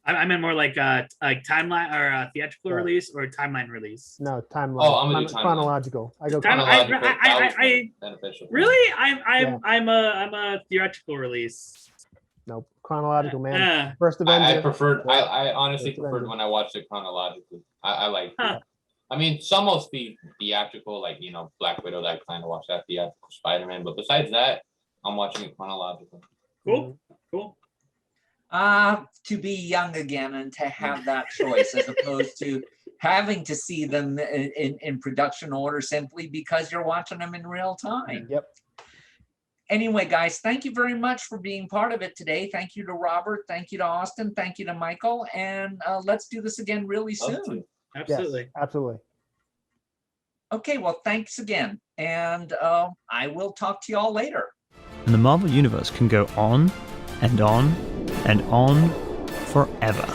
I meant more like timeline or theatrical release or timeline release. No, timeline. Oh, I'm gonna do timeline. Chronological. I go chronological. chronological. Beneficial. Really? I'm a theatrical release. Nope, chronological, man. First Avenger. I honestly preferred when I watched it chronologically. I liked it. I mean, some will be theatrical, like, Black Widow, that kind of watch that theatrical Spider-Man. But besides that, I'm watching it chronological. Cool. To be young again and to have that choice as opposed to having to see them in production order simply because you're watching them in real time. Yep. Anyway, guys, thank you very much for being part of it today. Thank you to Robert. Thank you to Austin. Thank you to Michael. And let's do this again really soon. Absolutely. Yes, absolutely. Okay, well, thanks again. And I will talk to you all later. And the Marvel Universe can go on and on and on forever.